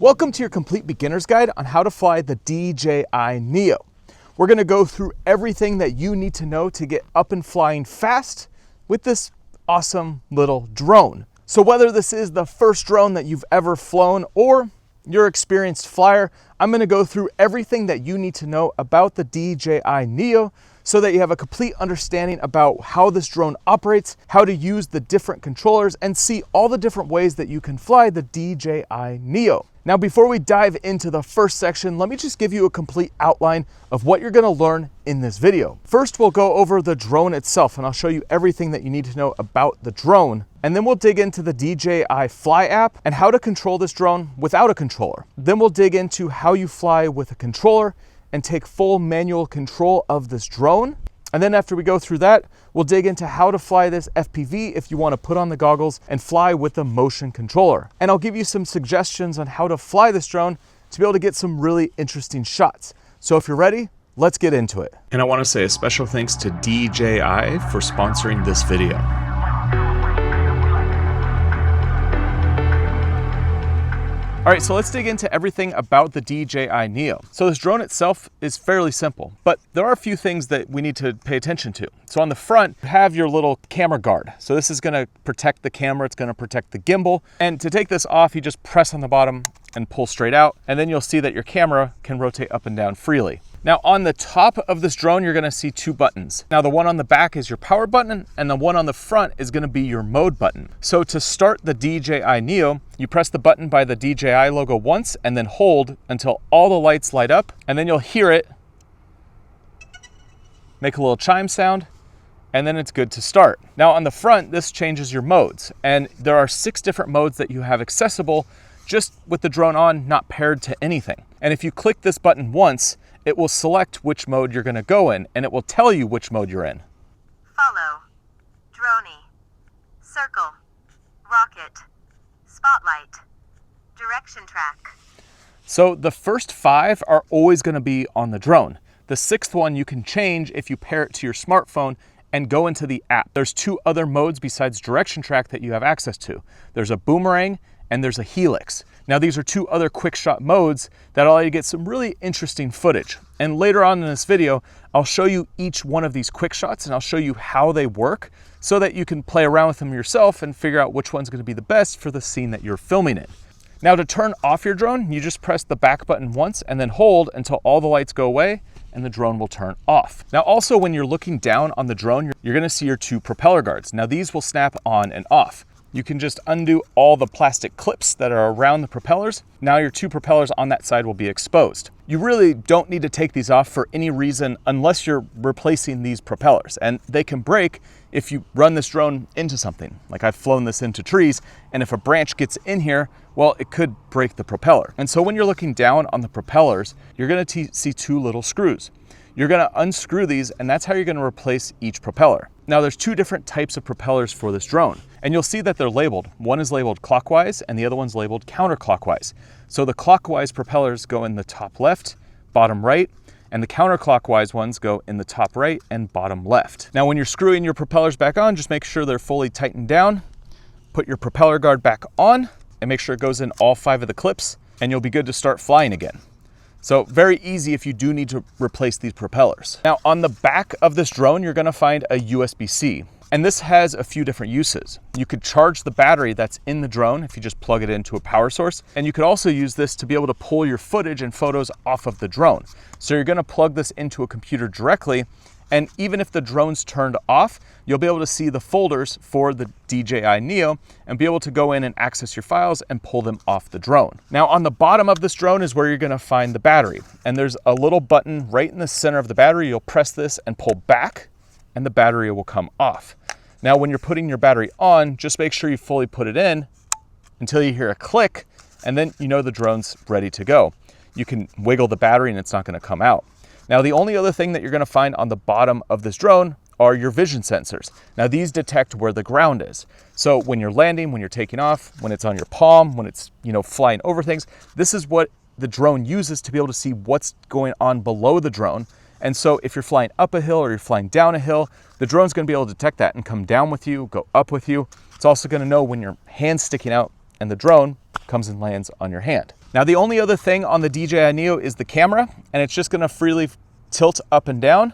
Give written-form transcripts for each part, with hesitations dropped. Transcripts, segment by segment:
Welcome to your complete beginner's guide on how to fly the DJI NEO. We're going to go through everything that you need to know to get up and flying fast with this awesome little drone. So whether this is the first drone that you've ever flown or you're an experienced flyer, I'm going to go through everything that you need to know about the DJI NEO so that you have a complete understanding about how this drone operates, how to use the different controllers, and see all the different ways that you can fly the DJI NEO. Now, before we dive into the first section, let me just give you a complete outline of what you're going to learn in this video. First, we'll go over the drone itself, and I'll show you everything that you need to know about the drone. And then we'll dig into the DJI Fly app and how to control this drone without a controller. Then we'll dig into how you fly with a controller and take full manual control of this drone. And then after we go through that, we'll dig into how to fly this FPV if you want to put on the goggles and fly with a motion controller. And I'll give you some suggestions on how to fly this drone to be able to get some really interesting shots. So if you're ready, let's get into it. And I want to say a special thanks to DJI for sponsoring this video. All right, so let's dig into everything about the DJI NEO. So this drone itself is fairly simple, but there are a few things that we need to pay attention to. So on the front, you have your little camera guard. So this is gonna protect the camera, it's gonna protect the gimbal. And to take this off, you just press on the bottom and pull straight out, and then you'll see that your camera can rotate up and down freely. Now on the top of this drone, you're gonna see two buttons. Now the one on the back is your power button, and the one on the front is gonna be your mode button. So to start the DJI NEO, you press the button by the DJI logo once and then hold until all the lights light up, and then you'll hear it make a little chime sound, and then it's good to start. Now on the front, this changes your modes, and there are 6 different modes that you have accessible just with the drone on, not paired to anything. And if you click this button once, it will select which mode you're gonna go in, and it will tell you which mode you're in. Follow, droney, circle, rocket, spotlight, direction track. So the first 5 are always gonna be on the drone. The 6th one you can change if you pair it to your smartphone and go into the app. There's 2 other modes besides direction track that you have access to. There's a boomerang and there's a helix. Now these are 2 other quick shot modes that allow you to get some really interesting footage. And later on in this video, I'll show you each one of these quick shots and I'll show you how they work so that you can play around with them yourself and figure out which one's gonna be the best for the scene that you're filming in. Now to turn off your drone, you just press the back button once and then hold until all the lights go away and the drone will turn off. Now also when you're looking down on the drone, you're gonna see your 2 propeller guards. Now these will snap on and off. You can just undo all the plastic clips that are around the propellers. Now your 2 propellers on that side will be exposed. You really don't need to take these off for any reason unless you're replacing these propellers, and they can break if you run this drone into something. Like I've flown this into trees, and if a branch gets in here, well, it could break the propeller. And so when you're looking down on the propellers, you're gonna see 2 little screws. You're gonna unscrew these, and that's how you're gonna replace each propeller. Now there's 2 different types of propellers for this drone, and you'll see that they're labeled. One is labeled clockwise and the other one's labeled counterclockwise. So the clockwise propellers go in the top left, bottom right, and the counterclockwise ones go in the top right and bottom left. Now when you're screwing your propellers back on, just make sure they're fully tightened down, put your propeller guard back on, and make sure it goes in all 5 of the clips, and you'll be good to start flying again. So very easy if you do need to replace these propellers. Now on the back of this drone, you're gonna find a USB-C. And this has a few different uses. You could charge the battery that's in the drone if you just plug it into a power source. And you could also use this to be able to pull your footage and photos off of the drone. So you're gonna plug this into a computer directly, and even if the drone's turned off, you'll be able to see the folders for the DJI NEO and be able to go in and access your files and pull them off the drone. Now on the bottom of this drone is where you're gonna find the battery. And there's a little button right in the center of the battery. You'll press this and pull back, and the battery will come off. Now when you're putting your battery on, just make sure you fully put it in until you hear a click, and then you know the drone's ready to go. You can wiggle the battery and it's not gonna come out. Now the only other thing that you're gonna find on the bottom of this drone are your vision sensors. Now these detect where the ground is. So when you're landing, when you're taking off, when it's on your palm, when it's flying over things, this is what the drone uses to be able to see what's going on below the drone. And so if you're flying up a hill or you're flying down a hill, the drone's gonna be able to detect that and come down with you, go up with you. It's also gonna know when your hand's sticking out and the drone comes and lands on your hand. Now the only other thing on the DJI NEO is the camera, and it's just gonna freely tilt up and down,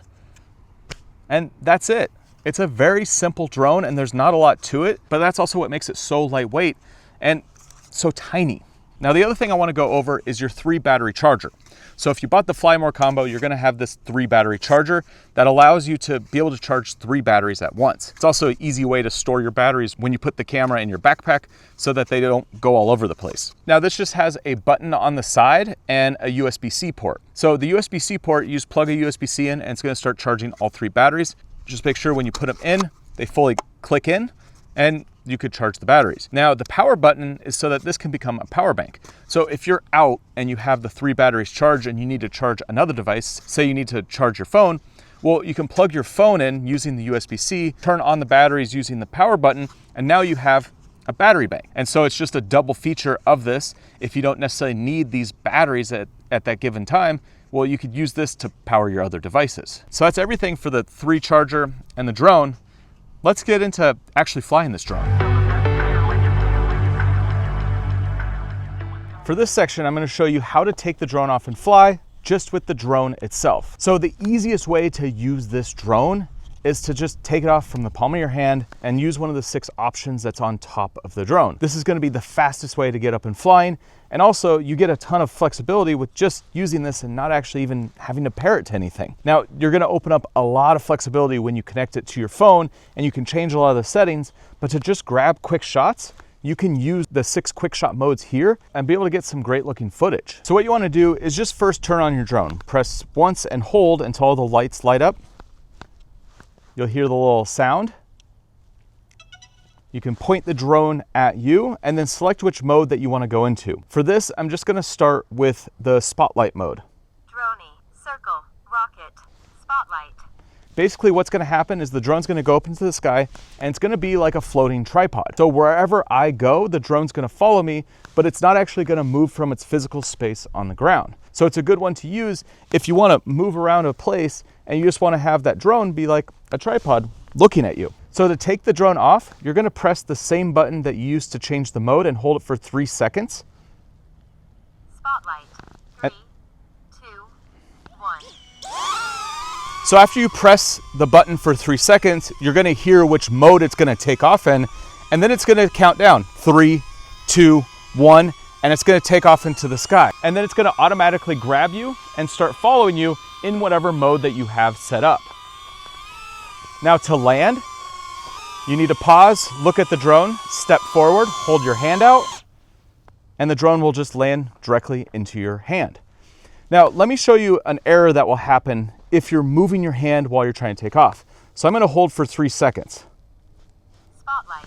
and that's it. It's a very simple drone and there's not a lot to it, but that's also what makes it so lightweight and so tiny. Now the other thing I wanna go over is your 3 battery charger. So if you bought the Fly More combo, you're gonna have this 3 battery charger that allows you to be able to charge 3 batteries at once. It's also an easy way to store your batteries when you put the camera in your backpack so that they don't go all over the place. Now this just has a button on the side and a USB-C port. So the USB-C port, you just plug a USB-C in and it's gonna start charging all 3 batteries. Just make sure when you put them in, they fully click in and you could charge the batteries. Now the power button is so that this can become a power bank. So if you're out and you have the 3 batteries charged and you need to charge another device, say you need to charge your phone, well, you can plug your phone in using the USB-C, turn on the batteries using the power button, and now you have a battery bank. And so it's just a double feature of this. If you don't necessarily need these batteries at that given time, well, you could use this to power your other devices. So that's everything for the 3 charger and the drone. Let's get into actually flying this drone. For this section, I'm going to show you how to take the drone off and fly just with the drone itself. So the easiest way to use this drone is to just take it off from the palm of your hand and use one of the 6 options that's on top of the drone. This is going to be the fastest way to get up and flying. And also you get a ton of flexibility with just using this and not actually even having to pair it to anything. Now you're going to open up a lot of flexibility when you connect it to your phone and you can change a lot of the settings, but to just grab quick shots, you can use the 6 quick shot modes here and be able to get some great looking footage. So what you want to do is just first turn on your drone. Press once and hold until all the lights light up. You'll hear the little sound. You can point the drone at you and then select which mode that you want to go into. For this, I'm just going to start with the spotlight mode. Droney, circle, rocket, spotlight. Basically what's going to happen is the drone's going to go up into the sky and it's going to be like a floating tripod. So wherever I go, the drone's going to follow me, but it's not actually going to move from its physical space on the ground. So it's a good one to use if you want to move around a place and you just want to have that drone be like a tripod looking at you. So to take the drone off, you're going to press the same button that you used to change the mode and hold it for 3 seconds. Spotlight. 3, 2, 1. So after you press the button for 3 seconds, you're going to hear which mode it's going to take off in, and then it's going to count down 3, 2, 1, and it's going to take off into the sky. And then it's going to automatically grab you and start following you in whatever mode that you have set up. Now to land, you need to pause, look at the drone, step forward, hold your hand out, and the drone will just land directly into your hand. Now, let me show you an error that will happen if you're moving your hand while you're trying to take off. So I'm going to hold for 3 seconds. Spotlight.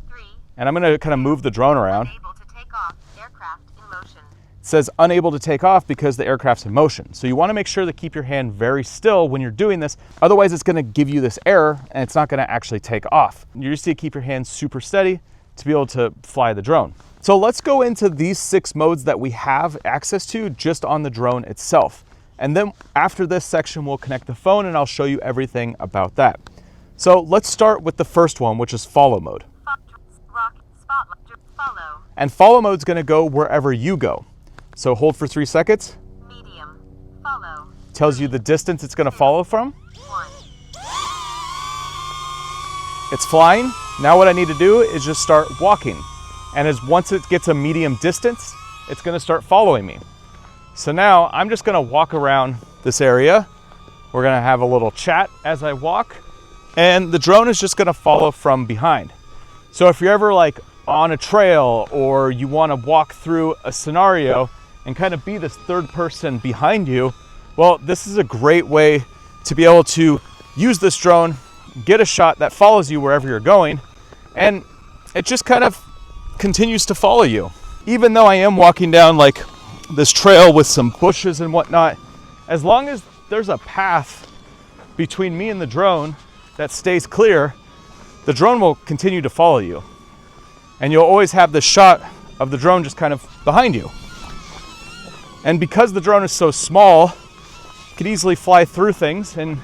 3. And I'm going to kind of move the drone around. Unable to take off. Aircraft in motion. It says unable to take off because the aircraft's in motion. So you want to make sure to keep your hand very still when you're doing this. Otherwise, it's going to give you this error and it's not going to actually take off. You just need to keep your hand super steady to be able to fly the drone. So let's go into these 6 modes that we have access to just on the drone itself. And then after this section, we'll connect the phone and I'll show you everything about that. So let's start with the first one, which is follow mode. Follow. And follow mode is going to go wherever you go. So hold for 3 seconds. Medium. Follow. Tells you the distance it's going to follow from. 1. It's flying. Now what I need to do is just start walking. And once it gets a medium distance, it's going to start following me. So now I'm just going to walk around this area. We're going to have a little chat as I walk, and the drone is just going to follow from behind. So if you're ever like on a trail or you want to walk through a scenario and kind of be this third person behind you, well, this is a great way to be able to use this drone, get a shot that follows you wherever you're going, and it just kind of continues to follow you. Even though I am walking down like this trail with some bushes and whatnot, as long as there's a path between me and the drone that stays clear, the drone will continue to follow you. And you'll always have the shot of the drone just kind of behind you. And because the drone is so small, it could easily fly through things, and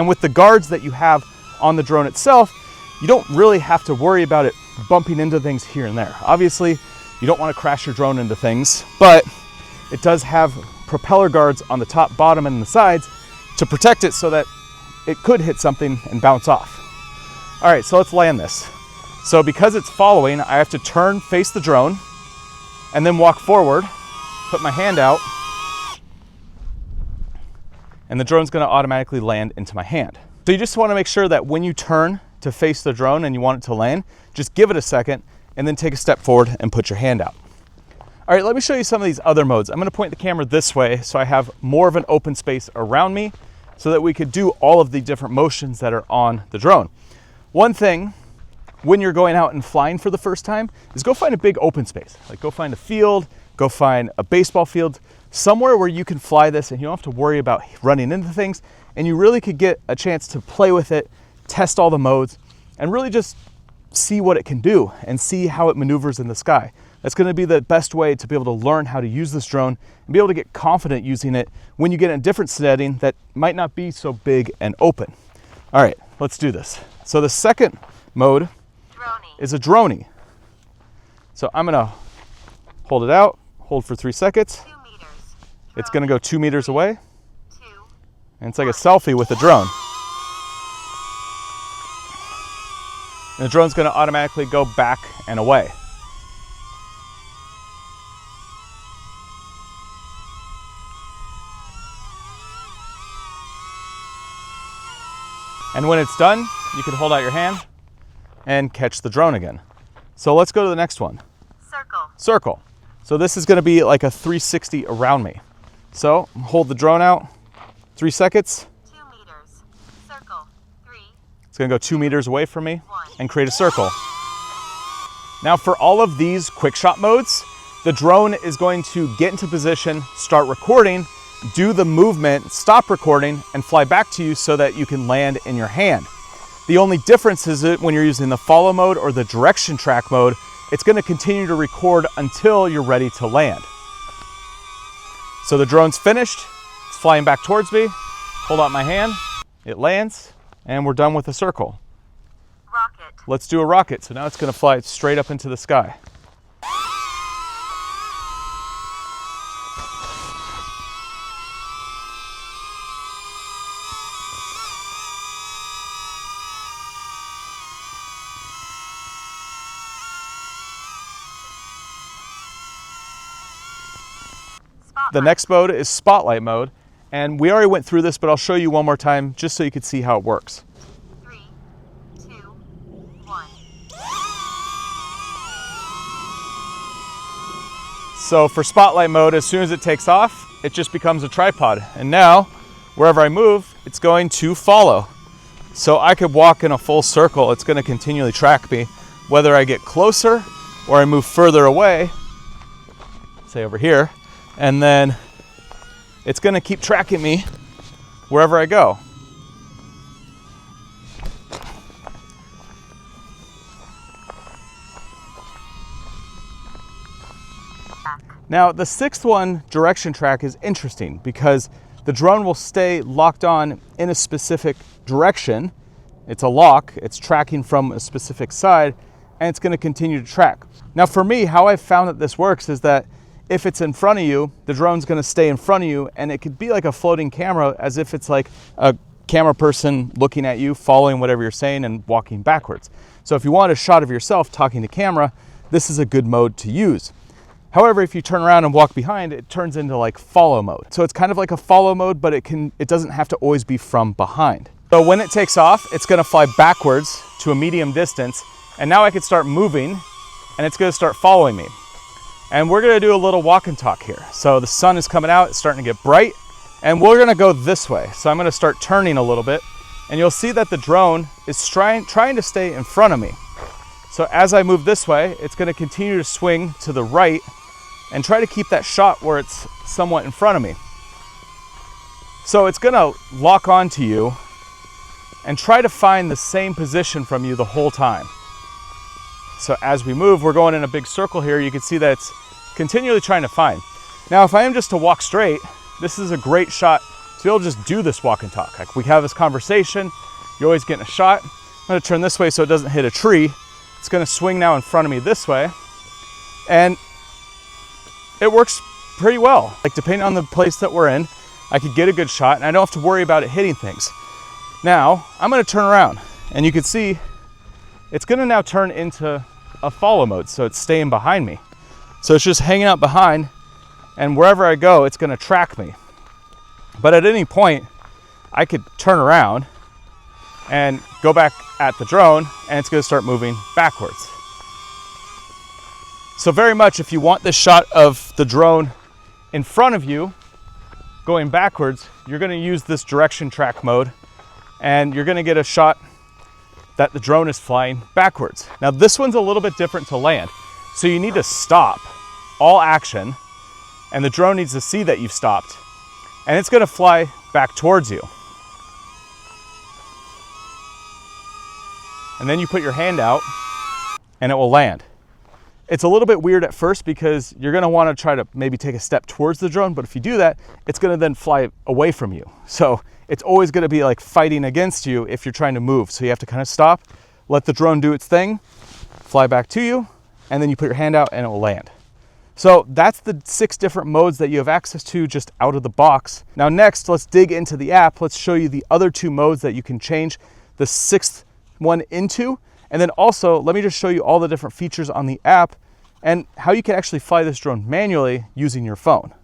with the guards that you have on the drone itself, you don't really have to worry about it bumping into things here and there. Obviously, you don't want to crash your drone into things, but it does have propeller guards on the top, bottom, and the sides to protect it so that it could hit something and bounce off. All right, so let's land this. So because it's following, I have to turn, face the drone, and then walk forward, put my hand out, and the drone's gonna automatically land into my hand. So you just wanna make sure that when you turn to face the drone and you want it to land, just give it a second and then take a step forward and put your hand out. All right, let me show you some of these other modes. I'm gonna point the camera this way so I have more of an open space around me so that we could do all of the different motions that are on the drone. One thing when you're going out and flying for the first time is go find a big open space. Like go find a field, go find a baseball field, somewhere where you can fly this and you don't have to worry about running into things, and you really could get a chance to play with it, test all the modes, and really just see what it can do and see how it maneuvers in the sky. That's gonna be the best way to be able to learn how to use this drone and be able to get confident using it when you get in a different setting that might not be so big and open. All right, let's do this. So the second mode is a droney. So I'm gonna hold it out, hold for 3 seconds. 2 meters. It's gonna go 2 meters away. 2. And it's like a selfie with the drone. And the drone's gonna automatically go back and away. And when it's done, you can hold out your hand and catch the drone again. So let's go to the next one. Circle. Circle. So this is gonna be like a 360 around me. So hold the drone out, 3 seconds. 2 meters. Circle. 3. It's gonna go 2 meters away from me 1. and create a circle. Now for all of these quick shot modes, the drone is going to get into position, start recording, do the movement, stop recording, and fly back to you so that you can land in your hand. The only difference is that when you're using the follow mode or the direction track mode, it's gonna continue to record until you're ready to land. So the drone's finished, it's flying back towards me, hold out my hand, it lands, and we're done with the circle. Rocket. Let's do a rocket. So now it's gonna fly straight up into the sky. The next mode is spotlight mode, and we already went through this, but I'll show you one more time just so you can see how it works. 3, 2, 1. So for spotlight mode, as soon as it takes off, it just becomes a tripod. And now, wherever I move, it's going to follow. So I could walk in a full circle, it's gonna continually track me, whether I get closer or I move further away, say over here, and then it's gonna keep tracking me wherever I go. Now the sixth one, direction track, is interesting because the drone will stay locked on in a specific direction. It's a lock, it's tracking from a specific side, and it's gonna continue to track. Now for me, how I've found that this works is that if it's in front of you, the drone's gonna stay in front of you, and it could be like a floating camera, as if it's like a camera person looking at you, following whatever you're saying and walking backwards. So if you want a shot of yourself talking to camera, this is a good mode to use. However, if you turn around and walk behind, it turns into like follow mode. So it's kind of like a follow mode, but it doesn't have to always be from behind. So when it takes off, it's gonna fly backwards to a medium distance, and now I can start moving, and it's gonna start following me. And we're gonna do a little walk and talk here. So the sun is coming out, it's starting to get bright, and we're gonna go this way. So I'm gonna start turning a little bit, and you'll see that the drone is trying to stay in front of me. So as I move this way, it's gonna continue to swing to the right and try to keep that shot where it's somewhat in front of me. So it's gonna lock onto you and try to find the same position from you the whole time. So as we move, we're going in a big circle here. You can see that it's continually trying to find. Now, if I am just to walk straight, this is a great shot to be able to just do this walk and talk. Like we have this conversation, you're always getting a shot. I'm gonna turn this way so it doesn't hit a tree. It's gonna swing now in front of me this way. And it works pretty well. Like depending on the place that we're in, I could get a good shot and I don't have to worry about it hitting things. Now, I'm gonna turn around and you can see it's gonna now turn into a follow mode. So it's staying behind me. So it's just hanging out behind, and wherever I go, it's gonna track me. But at any point, I could turn around and go back at the drone and it's gonna start moving backwards. So very much if you want this shot of the drone in front of you going backwards, you're gonna use this direction track mode and you're gonna get a shot that the drone is flying backwards. Now this one's a little bit different to land. So you need to stop all action and the drone needs to see that you've stopped and it's gonna fly back towards you. And then you put your hand out and it will land. It's a little bit weird at first because you're gonna wanna try to maybe take a step towards the drone, but if you do that, it's gonna then fly away from you. So it's always gonna be like fighting against you if you're trying to move. So you have to kind of stop, let the drone do its thing, fly back to you, and then you put your hand out and it will land. So that's the 6 different modes that you have access to just out of the box. Now next, let's dig into the app. Let's show you the other 2 modes that you can change the 6th one into. And then also, let me just show you all the different features on the app and how you can actually fly this drone manually using your phone.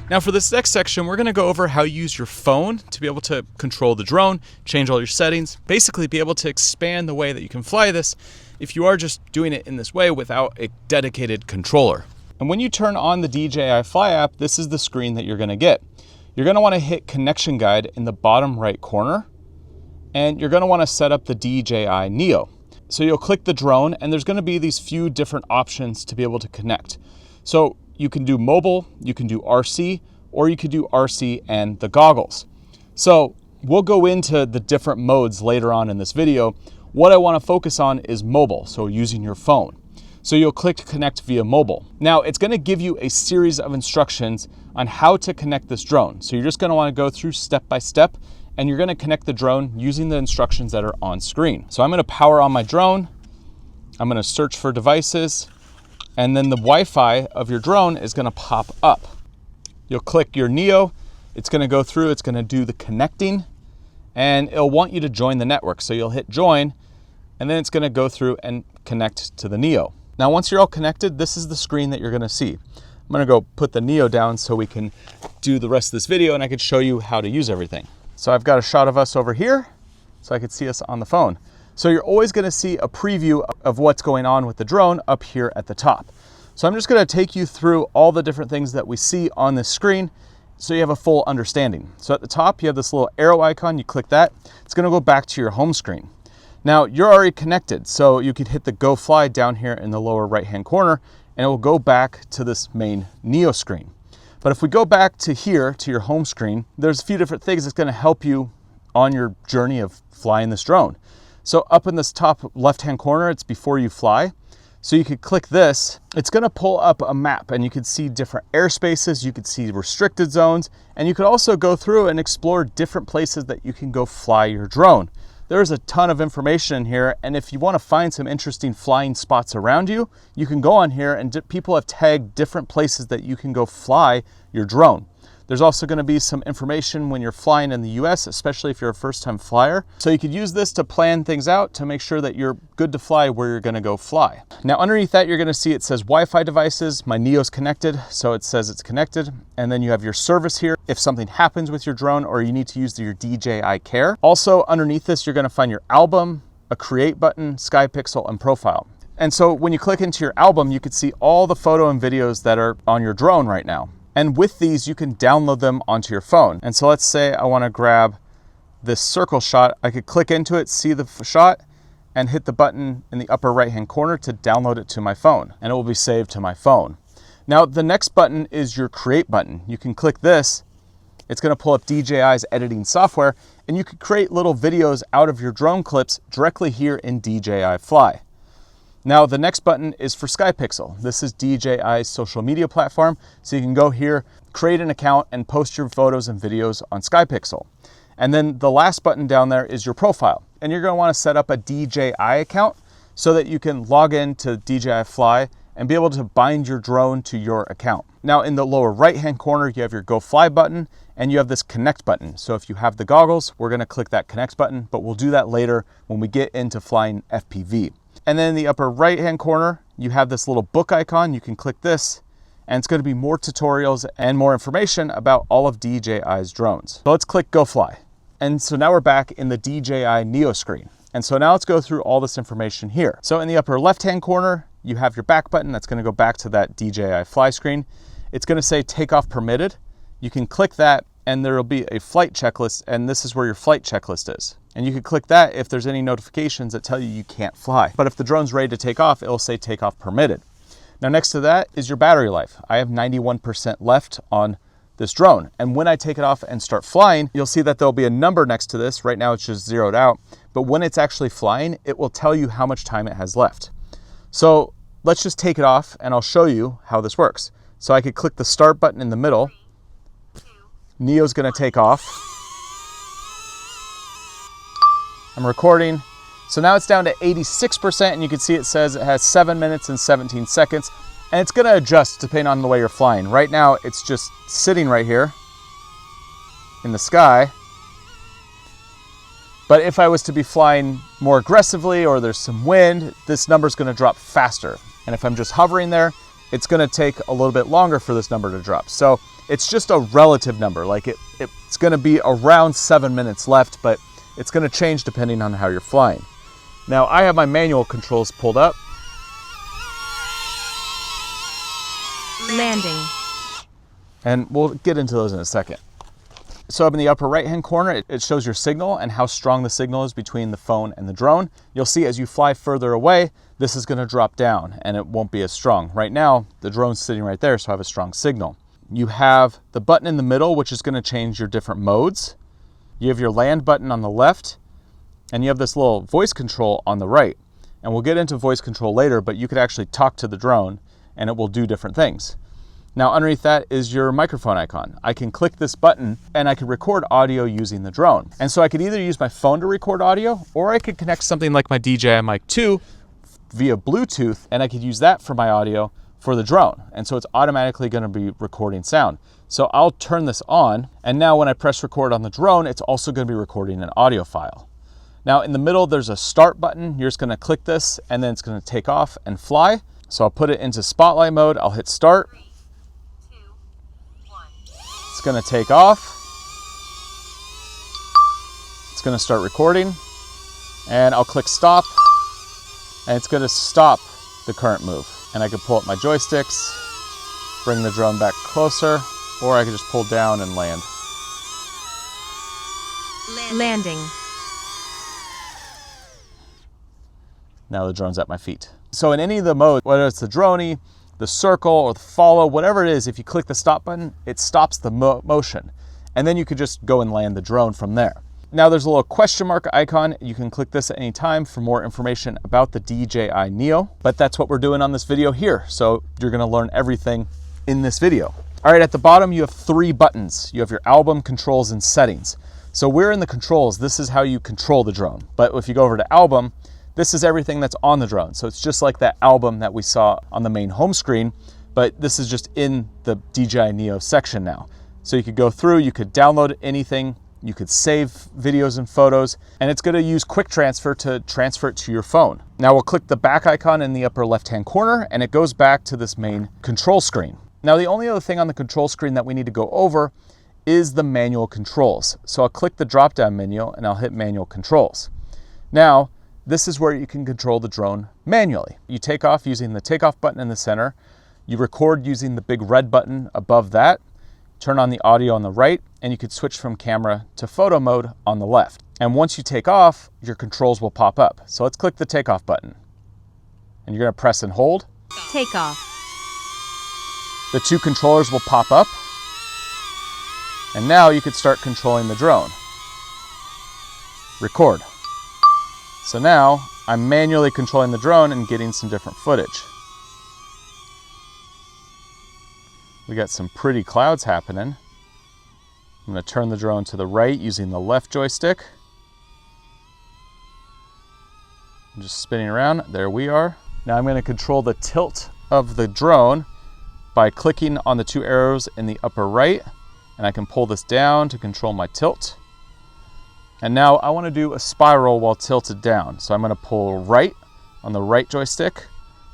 Now for this next section, we're gonna go over how you use your phone to be able to control the drone, change all your settings, basically be able to expand the way that you can fly this if you are just doing it in this way without a dedicated controller. And when you turn on the DJI Fly app, this is the screen that you're gonna get. You're gonna wanna hit connection guide in the bottom right corner, and you're gonna wanna set up the DJI NEO. So you'll click the drone and there's gonna be these few different options to be able to connect. So you can do mobile, you can do RC, or you could do RC and the goggles. So we'll go into the different modes later on in this video. What I wanna focus on is mobile, so using your phone. So you'll click connect via mobile. Now it's gonna give you a series of instructions on how to connect this drone. So you're just gonna wanna go through step by step and you're gonna connect the drone using the instructions that are on screen. So I'm gonna power on my drone. I'm gonna search for devices and then the Wi-Fi of your drone is gonna pop up. You'll click your NEO. It's gonna go through, it's gonna do the connecting and it'll want you to join the network. So you'll hit join and then it's gonna go through and connect to the NEO. Now, once you're all connected, this is the screen that you're gonna see. I'm gonna go put the NEO down so we can do the rest of this video and I can show you how to use everything. So I've got a shot of us over here so I could see us on the phone. So you're always gonna see a preview of what's going on with the drone up here at the top. So I'm just gonna take you through all the different things that we see on this screen so you have a full understanding. So at the top, you have this little arrow icon, you click that, it's gonna go back to your home screen. Now you're already connected, so you could hit the Go Fly down here in the lower right-hand corner and it will go back to this main NEO screen. But if we go back to here, to your home screen, there's a few different things that's gonna help you on your journey of flying this drone. So up in this top left-hand corner, it's before you fly. So you could click this, it's gonna pull up a map and you could see different airspaces, you could see restricted zones, and you could also go through and explore different places that you can go fly your drone. There's a ton of information in here, and if you wanna find some interesting flying spots around you, you can go on here and people have tagged different places that you can go fly your drone. There's also gonna be some information when you're flying in the US, especially if you're a first-time flyer. So you could use this to plan things out to make sure that you're good to fly where you're gonna go fly. Now underneath that, you're gonna see it says Wi-Fi devices. My NEO's connected, so it says it's connected. And then you have your service here if something happens with your drone or you need to use your DJI Care. Also underneath this, you're gonna find your album, a create button, sky pixel, and profile. And so when you click into your album, you could see all the photo and videos that are on your drone right now. And with these, you can download them onto your phone. And so let's say I wanna grab this circle shot. I could click into it, see the shot, and hit the button in the upper right-hand corner to download it to my phone, and it will be saved to my phone. Now, the next button is your create button. You can click this. It's gonna pull up DJI's editing software, and you could create little videos out of your drone clips directly here in DJI Fly. Now, the next button is for Sky Pixel. This is DJI's social media platform. So you can go here, create an account, and post your photos and videos on Sky Pixel. And then the last button down there is your profile. And you're gonna wanna set up a DJI account so that you can log in to DJI Fly and be able to bind your drone to your account. Now in the lower right-hand corner, you have your Go Fly button and you have this connect button. So if you have the goggles, we're gonna click that connect button, but we'll do that later when we get into flying FPV. And then in the upper right-hand corner, you have this little book icon. You can click this and it's gonna be more tutorials and more information about all of DJI's drones. So let's click Go Fly. And so now we're back in the DJI NEO screen. And so now let's go through all this information here. So in the upper left-hand corner, you have your back button. That's gonna go back to that DJI Fly screen. It's gonna say takeoff permitted. You can click that and there'll be a flight checklist, and this is where your flight checklist is. And you can click that if there's any notifications that tell you you can't fly. But if the drone's ready to take off, it'll say takeoff permitted. Now next to that is your battery life. I have 91% left on this drone. And when I take it off and start flying, you'll see that there'll be a number next to this. Right now it's just zeroed out, but when it's actually flying, it will tell you how much time it has left. So let's just take it off and I'll show you how this works. So I could click the start button in the middle. Neo's gonna take off. I'm recording. So now it's down to 86% and you can see it says it has 7 minutes and 17 seconds. And it's gonna adjust depending on the way you're flying. Right now, it's just sitting right here in the sky. But if I was to be flying more aggressively or there's some wind, this number's gonna drop faster. And if I'm just hovering there, it's gonna take a little bit longer for this number to drop. So it's just a relative number. Like it's gonna be around 7 minutes left, but it's gonna change depending on how you're flying. Now I have my manual controls pulled up. Landing. And we'll get into those in a second. So up in the upper right-hand corner, it shows your signal and how strong the signal is between the phone and the drone. You'll see as you fly further away, this is gonna drop down and it won't be as strong. Right now, the drone's sitting right there, so I have a strong signal. You have the button in the middle, which is gonna change your different modes. You have your land button on the left, and you have this little voice control on the right. And we'll get into voice control later, but you could actually talk to the drone and it will do different things. Now underneath that is your microphone icon. I can click this button and I can record audio using the drone. And so I could either use my phone to record audio, or I could connect something like my DJI Mic 2 via Bluetooth, and I could use that for my audio for the drone. And so it's automatically gonna be recording sound. So I'll turn this on, and now when I press record on the drone, it's also gonna be recording an audio file. Now in the middle, there's a start button. You're just gonna click this and then it's gonna take off and fly. So I'll put it into spotlight mode. I'll hit start. 3, 2, 1. It's gonna take off. It's gonna start recording. And I'll click stop. And it's gonna stop the current move. And I can pull up my joysticks, bring the drone back closer, or I can just pull down and land. Landing. Now the drone's at my feet. So in any of the modes, whether it's the droney, the circle, or the follow, whatever it is, if you click the stop button, it stops the motion. And then you could just go and land the drone from there. Now there's a little question mark icon. You can click this at any time for more information about the DJI NEO, but that's what we're doing on this video here. So you're gonna learn everything in this video. All right, at the bottom, you have 3 buttons. You have your album, controls, and settings. So we're in the controls. This is how you control the drone. But if you go over to album, this is everything that's on the drone. So it's just like that album that we saw on the main home screen, but this is just in the DJI NEO section now. So you could go through, you could download anything, you could save videos and photos, and it's gonna use quick transfer to transfer it to your phone. Now we'll click the back icon in the upper left-hand corner, and it goes back to this main control screen. Now the only other thing on the control screen that we need to go over is the manual controls. So I'll click the drop-down menu and I'll hit manual controls. Now, this is where you can control the drone manually. You take off using the takeoff button in the center. You record using the big red button above that. Turn on the audio on the right, and you could switch from camera to photo mode on the left. And once you take off, your controls will pop up. So let's click the takeoff button. And you're gonna press and hold. Take off. The 2 controllers will pop up. And now you could start controlling the drone. Record. So now I'm manually controlling the drone and getting some different footage. We got some pretty clouds happening. I'm gonna turn the drone to the right using the left joystick. I'm just spinning around. There we are. Now I'm going to control the tilt of the drone by clicking on the 2 arrows in the upper right, and I can pull this down to control my tilt. And now I want to do a spiral while tilted down. So I'm going to pull right on the right joystick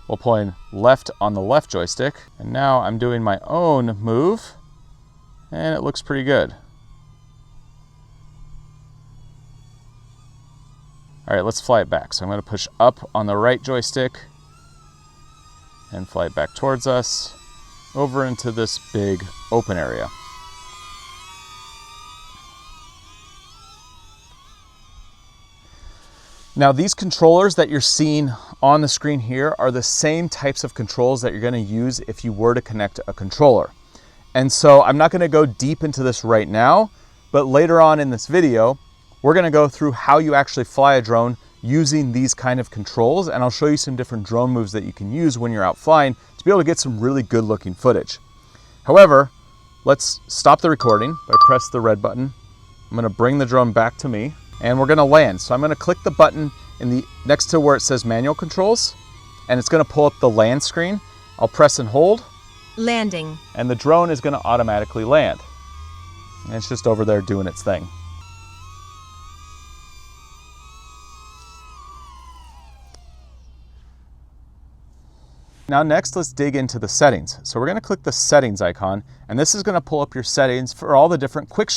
while pulling left on the left joystick. And now I'm doing my own move, and it looks pretty good. All right, let's fly it back. So I'm going to push up on the right joystick and fly it back towards us over into this big open area. Now these controllers that you're seeing on the screen here are the same types of controls that you're going to use if you were to connect a controller. And so I'm not going to go deep into this right now, but later on in this video, we're going to go through how you actually fly a drone using these kind of controls, and I'll show you some different drone moves that you can use when you're out flying to be able to get some really good looking footage. However, let's stop the recording by press the red button. I'm going to bring the drone back to me, and we're going to land. So I'm going to click the button in the next to where it says manual controls, and it's going to pull up the land screen. I'll press and hold. Landing. And the drone is going to automatically land. And it's just over there doing its thing. Now next, let's dig into the settings. So we're going to click the settings icon, and this is going to pull up your settings for all the different quick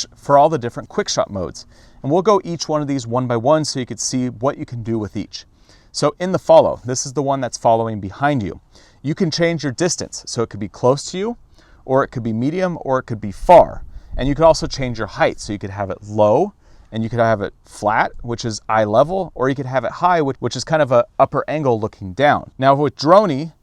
shot modes. And we'll go each one of these one by one so you can see what you can do with each. So in the follow, this is the one that's following behind you. You can change your distance, so it could be close to you, or it could be medium, or it could be far. And you could also change your height, so you could have it low, and you could have it flat, which is eye level, or you could have it high, which is kind of an upper angle looking down. Now with Droney,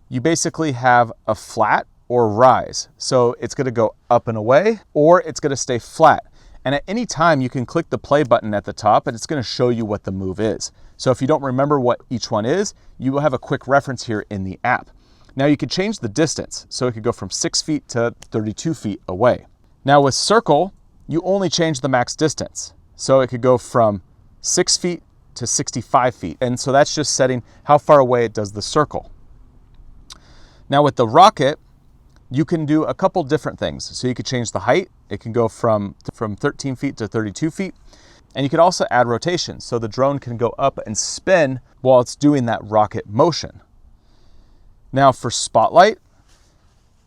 you basically have a flat or rise. So it's going to go up and away, or it's going to stay flat. And at any time you can click the play button at the top and it's going to show you what the move is. So if you don't remember what each one is, you will have a quick reference here in the app. Now you could change the distance. So it could go from 6 feet to 32 feet away. Now with circle, you only change the max distance. So it could go from 6 feet to 65 feet. And so that's just setting how far away it does the circle. Now with the rocket, you can do a couple different things. So you could change the height. It can go from 13 feet to 32 feet. And you could also add rotation. So the drone can go up and spin while it's doing that rocket motion. Now for spotlight,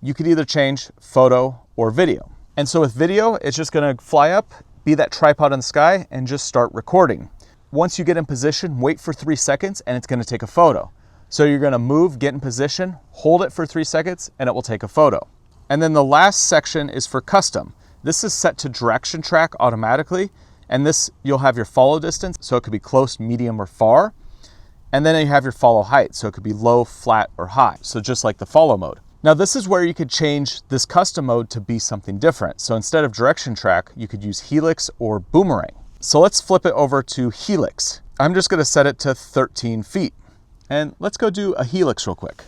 you could either change photo or video. And so with video, it's just gonna fly up, be that tripod in the sky, and just start recording. Once you get in position, wait for 3 seconds and it's gonna take a photo. So you're gonna move, get in position, hold it for 3 seconds, and it will take a photo. And then the last section is for custom. This is set to direction track automatically, and this you'll have your follow distance, so it could be close, medium, or far. And then you have your follow height, so it could be low, flat, or high. So just like the follow mode. Now this is where you could change this custom mode to be something different. So instead of direction track, you could use helix or boomerang. So let's flip it over to helix. I'm just gonna set it to 13 feet. And let's go do a helix real quick.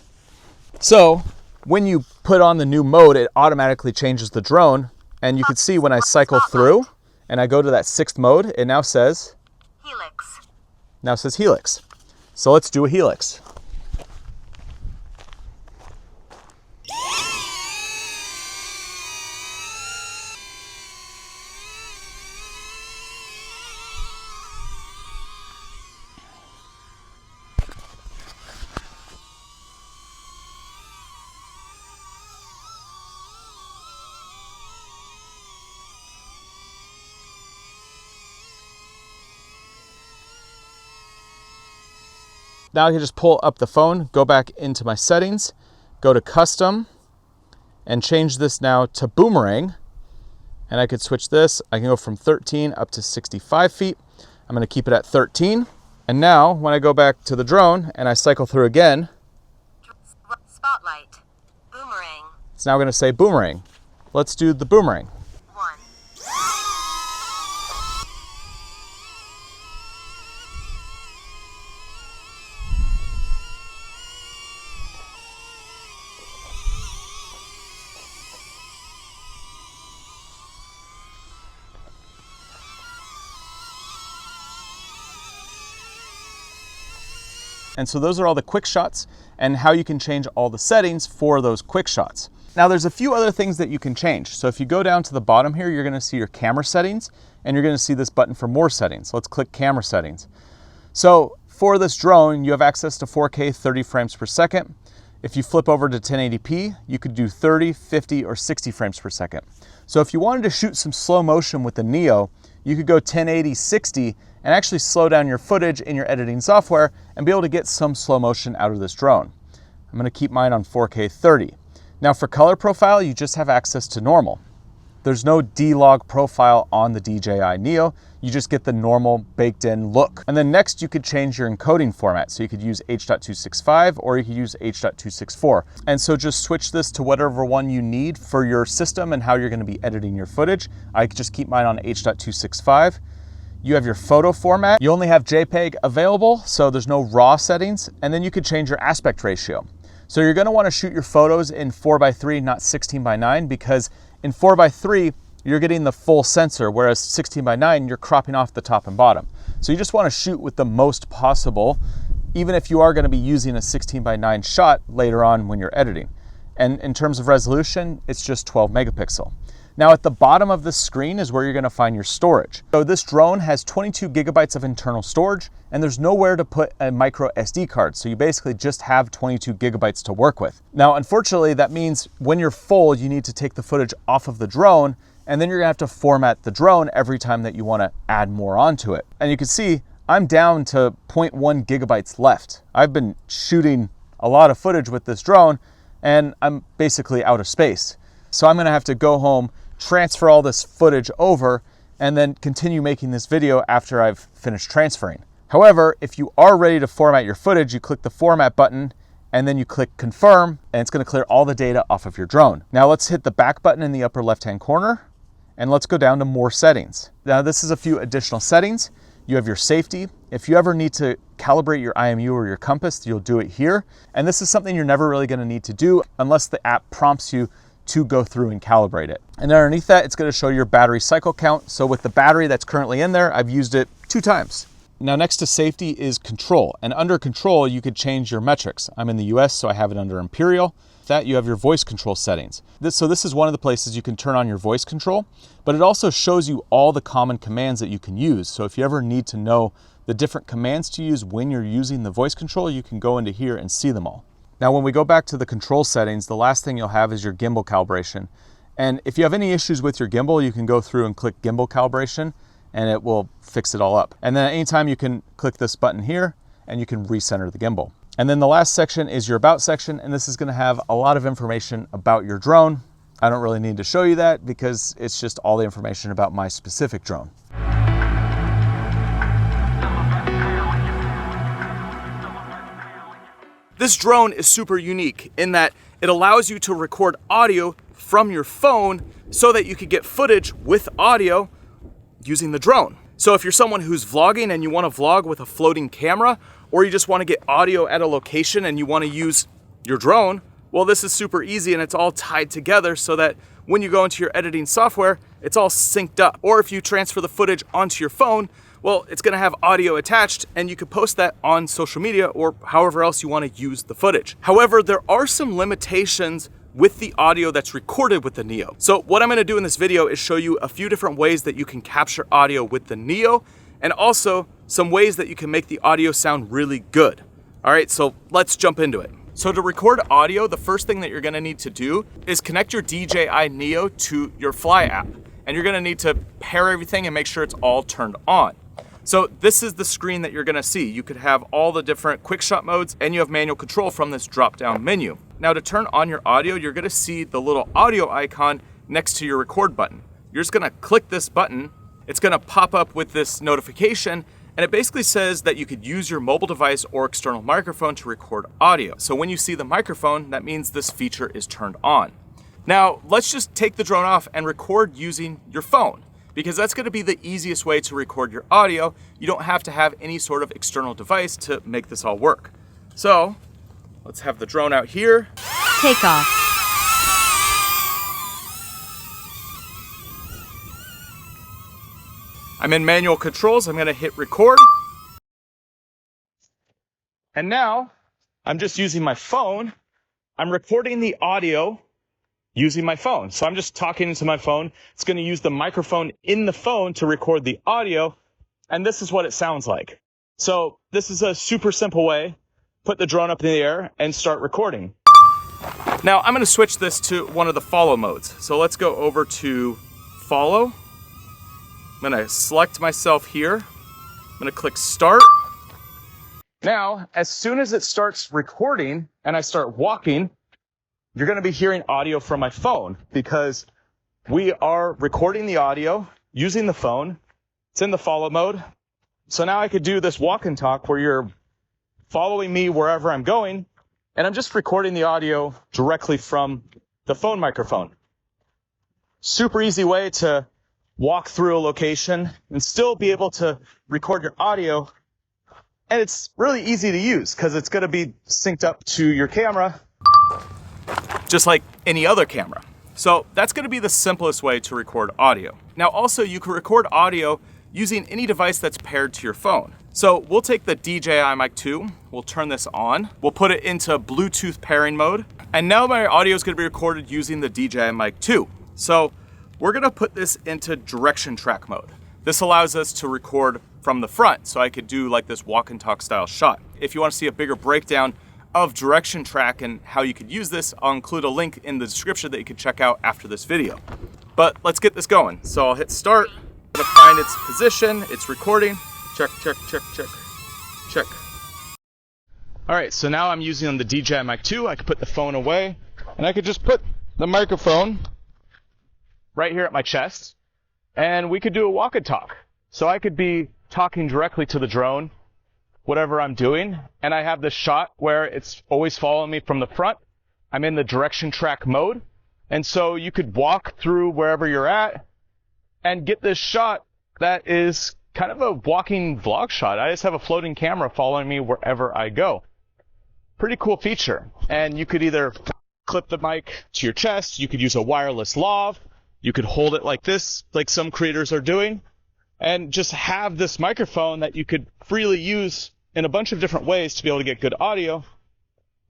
So when you put on the new mode, it automatically changes the drone. And you can see when I cycle through and I go to that 6th mode, it now says Helix. Now it says helix. So let's do a helix. Now I can just pull up the phone, go back into my settings, go to custom, and change this now to boomerang. And I could switch this. I can go from 13 up to 65 feet. I'm gonna keep it at 13. And now when I go back to the drone and I cycle through again, Spotlight. Boomerang. it's now gonna say boomerang. Let's do the boomerang. 1. And so those are all the quick shots and how you can change all the settings for those quick shots. Now there's a few other things that you can change. So if you go down to the bottom here, you're gonna see your camera settings and you're gonna see this button for more settings. Let's click camera settings. So for this drone, you have access to 4K 30 frames per second. If you flip over to 1080p, you could do 30, 50, or 60 frames per second. So if you wanted to shoot some slow motion with the Neo, you could go 1080, 60, and actually slow down your footage in your editing software and be able to get some slow motion out of this drone. I'm gonna keep mine on 4K 30. Now for color profile, you just have access to normal. There's no D-Log profile on the DJI NEO. You just get the normal baked in look. And then next you could change your encoding format. So you could use H.265 or you could use H.264. And so just switch this to whatever one you need for your system and how you're gonna be editing your footage. I just keep mine on H.265. You have your photo format. You only have JPEG available, so there's no RAW settings. And then you could change your aspect ratio. So you're gonna wanna shoot your photos in 4:3, not 16:9, because in 4:3, you're getting the full sensor, whereas 16:9, you're cropping off the top and bottom. So you just wanna shoot with the most possible, even if you are gonna be using a 16:9 shot later on when you're editing. And in terms of resolution, it's just 12 megapixel. Now at the bottom of this screen is where you're gonna find your storage. So this drone has 22 gigabytes of internal storage, and there's nowhere to put a micro SD card. So you basically just have 22 gigabytes to work with. Now, unfortunately, that means when you're full, you need to take the footage off of the drone, and then you're gonna have to format the drone every time that you wanna add more onto it. And you can see, I'm down to 0.1 gigabytes left. I've been shooting a lot of footage with this drone, and I'm basically out of space. So I'm gonna have to go home, transfer all this footage over, and then continue making this video after I've finished transferring. However, if you are ready to format your footage, you click the format button and then you click confirm, and it's gonna clear all the data off of your drone. Now let's hit the back button in the upper left-hand corner and let's go down to more settings. Now this is a few additional settings. You have your safety. If you ever need to calibrate your IMU or your compass, you'll do it here. And this is something you're never really gonna need to do unless the app prompts you to go through and calibrate it. And underneath that, it's gonna show your battery cycle count. So with the battery that's currently in there, I've used it 2 times. Now next to safety is control. And under control, you could change your metrics. I'm in the US, so I have it under Imperial. That you have your voice control settings. So this is one of the places you can turn on your voice control, but it also shows you all the common commands that you can use. So if you ever need to know the different commands to use when you're using the voice control, you can go into here and see them all. Now, when we go back to the control settings, the last thing you'll have is your gimbal calibration. And if you have any issues with your gimbal, you can go through and click gimbal calibration and it will fix it all up. And then anytime you can click this button here and you can recenter the gimbal. And then the last section is your about section. And this is gonna have a lot of information about your drone. I don't really need to show you that because it's just all the information about my specific drone. This drone is super unique in that it allows you to record audio from your phone so that you could get footage with audio using the drone. So if you're someone who's vlogging and you want to vlog with a floating camera, or you just want to get audio at a location and you want to use your drone, well, this is super easy and it's all tied together so that when you go into your editing software, it's all synced up. Or if you transfer the footage onto your phone, well, it's gonna have audio attached and you could post that on social media or however else you wanna use the footage. However, there are some limitations with the audio that's recorded with the Neo. So what I'm gonna do in this video is show you a few different ways that you can capture audio with the Neo and also some ways that you can make the audio sound really good. All right, so let's jump into it. So to record audio, the first thing that you're gonna need to do is connect your DJI NEO to your Fly app. And you're gonna need to pair everything and make sure it's all turned on. So this is the screen that you're gonna see. You could have all the different quick shot modes and you have manual control from this drop-down menu. Now to turn on your audio, you're gonna see the little audio icon next to your record button. You're just gonna click this button. It's gonna pop up with this notification and it basically says that you could use your mobile device or external microphone to record audio. So when you see the microphone, that means this feature is turned on. Now, let's just take the drone off and record using your phone, because that's gonna be the easiest way to record your audio. You don't have to have any sort of external device to make this all work. So, let's have the drone out here. Take off. I'm in manual controls, I'm gonna hit record. And now I'm just using my phone. I'm recording the audio using my phone. So I'm just talking into my phone. It's going to use the microphone in the phone to record the audio. And this is what it sounds like. So this is a super simple way. Put the drone up in the air and start recording. Now I'm going to switch this to one of the follow modes. So let's go over to follow. I'm going to select myself here. I'm going to click start. Now, as soon as it starts recording and I start walking, you're going to be hearing audio from my phone because we are recording the audio using the phone. It's in the follow mode. So now I could do this walk and talk where you're following me wherever I'm going, and I'm just recording the audio directly from the phone microphone. Super easy way to walk through a location and still be able to record your audio. And it's really easy to use because it's going to be synced up to your camera, just like any other camera. So that's going to be the simplest way to record audio. Now also you can record audio using any device that's paired to your phone. So we'll take the DJI Mic 2, we'll turn this on, we'll put it into Bluetooth pairing mode, and now my audio is going to be recorded using the DJI Mic 2. So we're going to put this into direction track mode. This allows us to record from the front, so I could do like this walk and talk style shot. If you want to see a bigger breakdown of direction track and how you could use this, I'll include a link in the description that you can check out after this video. But let's get this going. So I'll hit start, I'm gonna find its position, it's recording, check, check, check, check, check. All right, so now I'm using the DJI Mic 2, I could put the phone away, and I could just put the microphone right here at my chest, and we could do a walk and talk. So I could be talking directly to the drone, whatever I'm doing, and I have this shot where it's always following me from the front. I'm in the direction track mode, and so you could walk through wherever you're at and get this shot that is kind of a walking vlog shot. I just have a floating camera following me wherever I go. Pretty cool feature. And you could either clip the mic to your chest, you could use a wireless lav, you could hold it like this, like some creators are doing, and just have this microphone that you could freely use in a bunch of different ways to be able to get good audio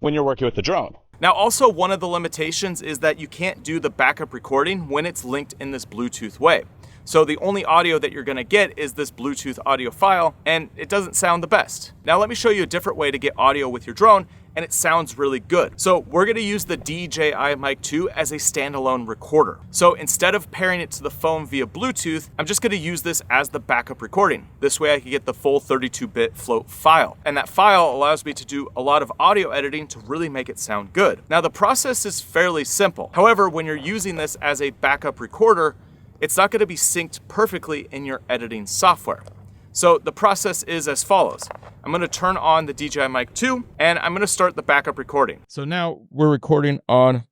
when you're working with the drone. Now also one of the limitations is that you can't do the backup recording when it's linked in this Bluetooth way. So the only audio that you're gonna get is this Bluetooth audio file, and it doesn't sound the best. Now let me show you a different way to get audio with your drone, and it sounds really good. So we're gonna use the DJI Mic 2 as a standalone recorder. So instead of pairing it to the phone via Bluetooth, I'm just gonna use this as the backup recording. This way I can get the full 32-bit float file. And that file allows me to do a lot of audio editing to really make it sound good. Now the process is fairly simple. However, when you're using this as a backup recorder, it's not going to be synced perfectly in your editing software. So the process is as follows. I'm going to turn on the DJI Mic 2 and I'm going to start the backup recording. So now we're recording on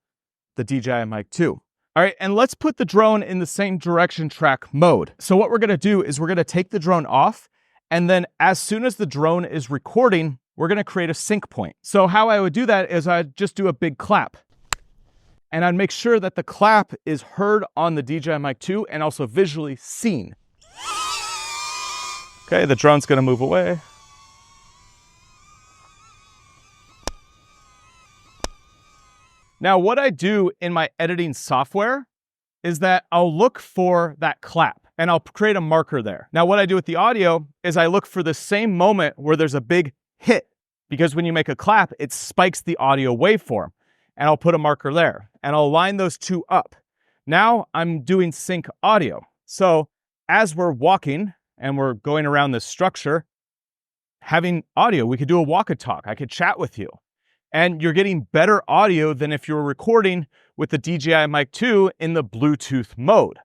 the DJI Mic 2. All right, and let's put the drone in the same direction track mode. So what we're going to do is we're going to take the drone off, and then as soon as the drone is recording, we're going to create a sync point. So how I would do that is I'd just do a big clap. And I'd make sure that the clap is heard on the DJI Mic 2 and also visually seen. Okay, the drone's gonna move away. Now, what I do in my editing software is that I'll look for that clap and I'll create a marker there. Now, what I do with the audio is I look for the same moment where there's a big hit, because when you make a clap, it spikes the audio waveform. And I'll put a marker there, and I'll line those two up. Now I'm doing sync audio. So as we're walking and we're going around this structure, having audio, we could do a walk and talk. I could chat with you. And you're getting better audio than if you were recording with the DJI Mic 2 in the Bluetooth mode.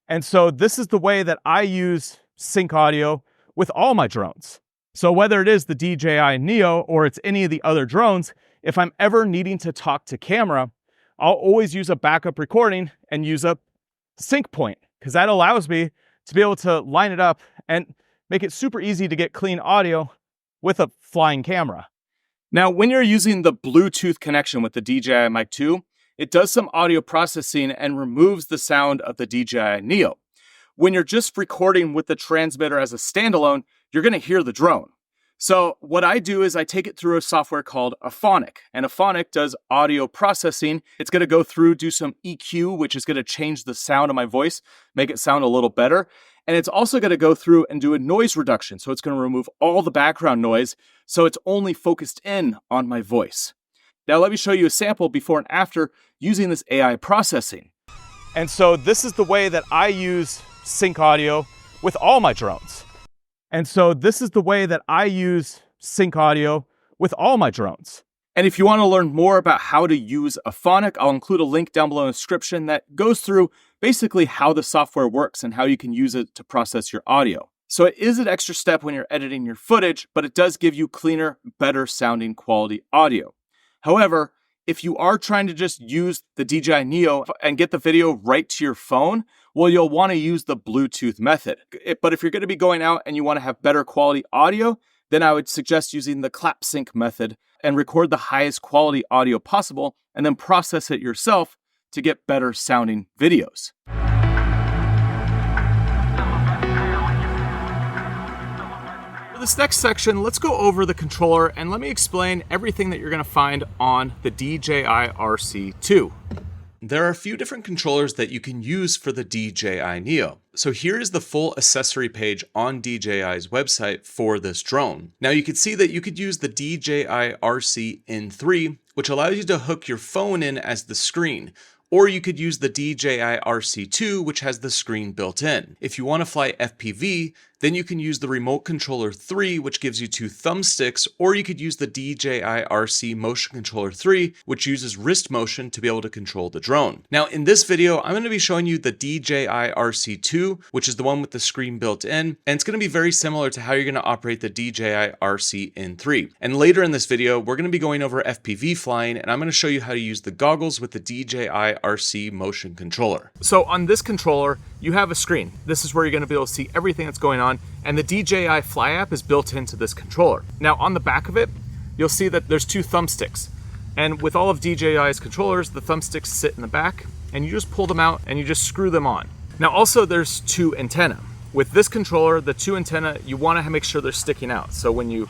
And so this is the way that I use sync audio with all my drones. So whether it is the DJI NEO or it's any of the other drones, if I'm ever needing to talk to camera, I'll always use a backup recording and use a sync point, because that allows me to be able to line it up and make it super easy to get clean audio with a flying camera. Now, when you're using the Bluetooth connection with the DJI Mic 2, it does some audio processing and removes the sound of the DJI NEO. When you're just recording with the transmitter as a standalone, you're going to hear the drone. So what I do is I take it through a software called Aphonic, and Aphonic does audio processing. It's going to go through, do some EQ, which is going to change the sound of my voice, make it sound a little better. And it's also going to go through and do a noise reduction. So it's going to remove all the background noise, so it's only focused in on my voice. Now let me show you a sample before and after using this AI processing. And so this is the way that I use sync audio with all my drones. And so this is the way that I use sync audio with all my drones. And if you want to learn more about how to use Aphonic, I'll include a link down below in the description that goes through basically how the software works and how you can use it to process your audio. So it is an extra step when you're editing your footage, but it does give you cleaner, better sounding quality audio. However, if you are trying to just use the DJI NEO and get the video right to your phone, well, you'll want to use the Bluetooth method. But if you're going to be going out and you want to have better quality audio, then I would suggest using the clap sync method and record the highest quality audio possible and then process it yourself to get better sounding videos. For this next section, let's go over the controller and let me explain everything that you're going to find on the DJI RC2. There are a few different controllers that you can use for the DJI NEO. So here is the full accessory page on DJI's website for this drone. Now you can see that you could use the DJI RC N3, which allows you to hook your phone in as the screen. Or you could use the DJI RC2, which has the screen built in. If you want to fly FPV, then you can use the Remote Controller 3, which gives you 2 thumbsticks, or you could use the DJI RC Motion Controller 3, which uses wrist motion to be able to control the drone. Now in this video, I'm going to be showing you the DJI RC2, which is the one with the screen built in, and it's going to be very similar to how you're going to operate the DJI RC N3. And later in this video, we're going to be going over FPV flying, and I'm going to show you how to use the goggles with the DJI RC Motion Controller. So on this controller, you have a screen. This is where you're going to be able to see everything that's going on, and the DJI Fly app is built into this controller. Now on the back of it, you'll see that there's 2 thumbsticks. And with all of DJI's controllers, the thumbsticks sit in the back, and you just pull them out and you just screw them on. Now also there's 2 antennae. With this controller, the 2 antennae, you want to make sure they're sticking out. So when you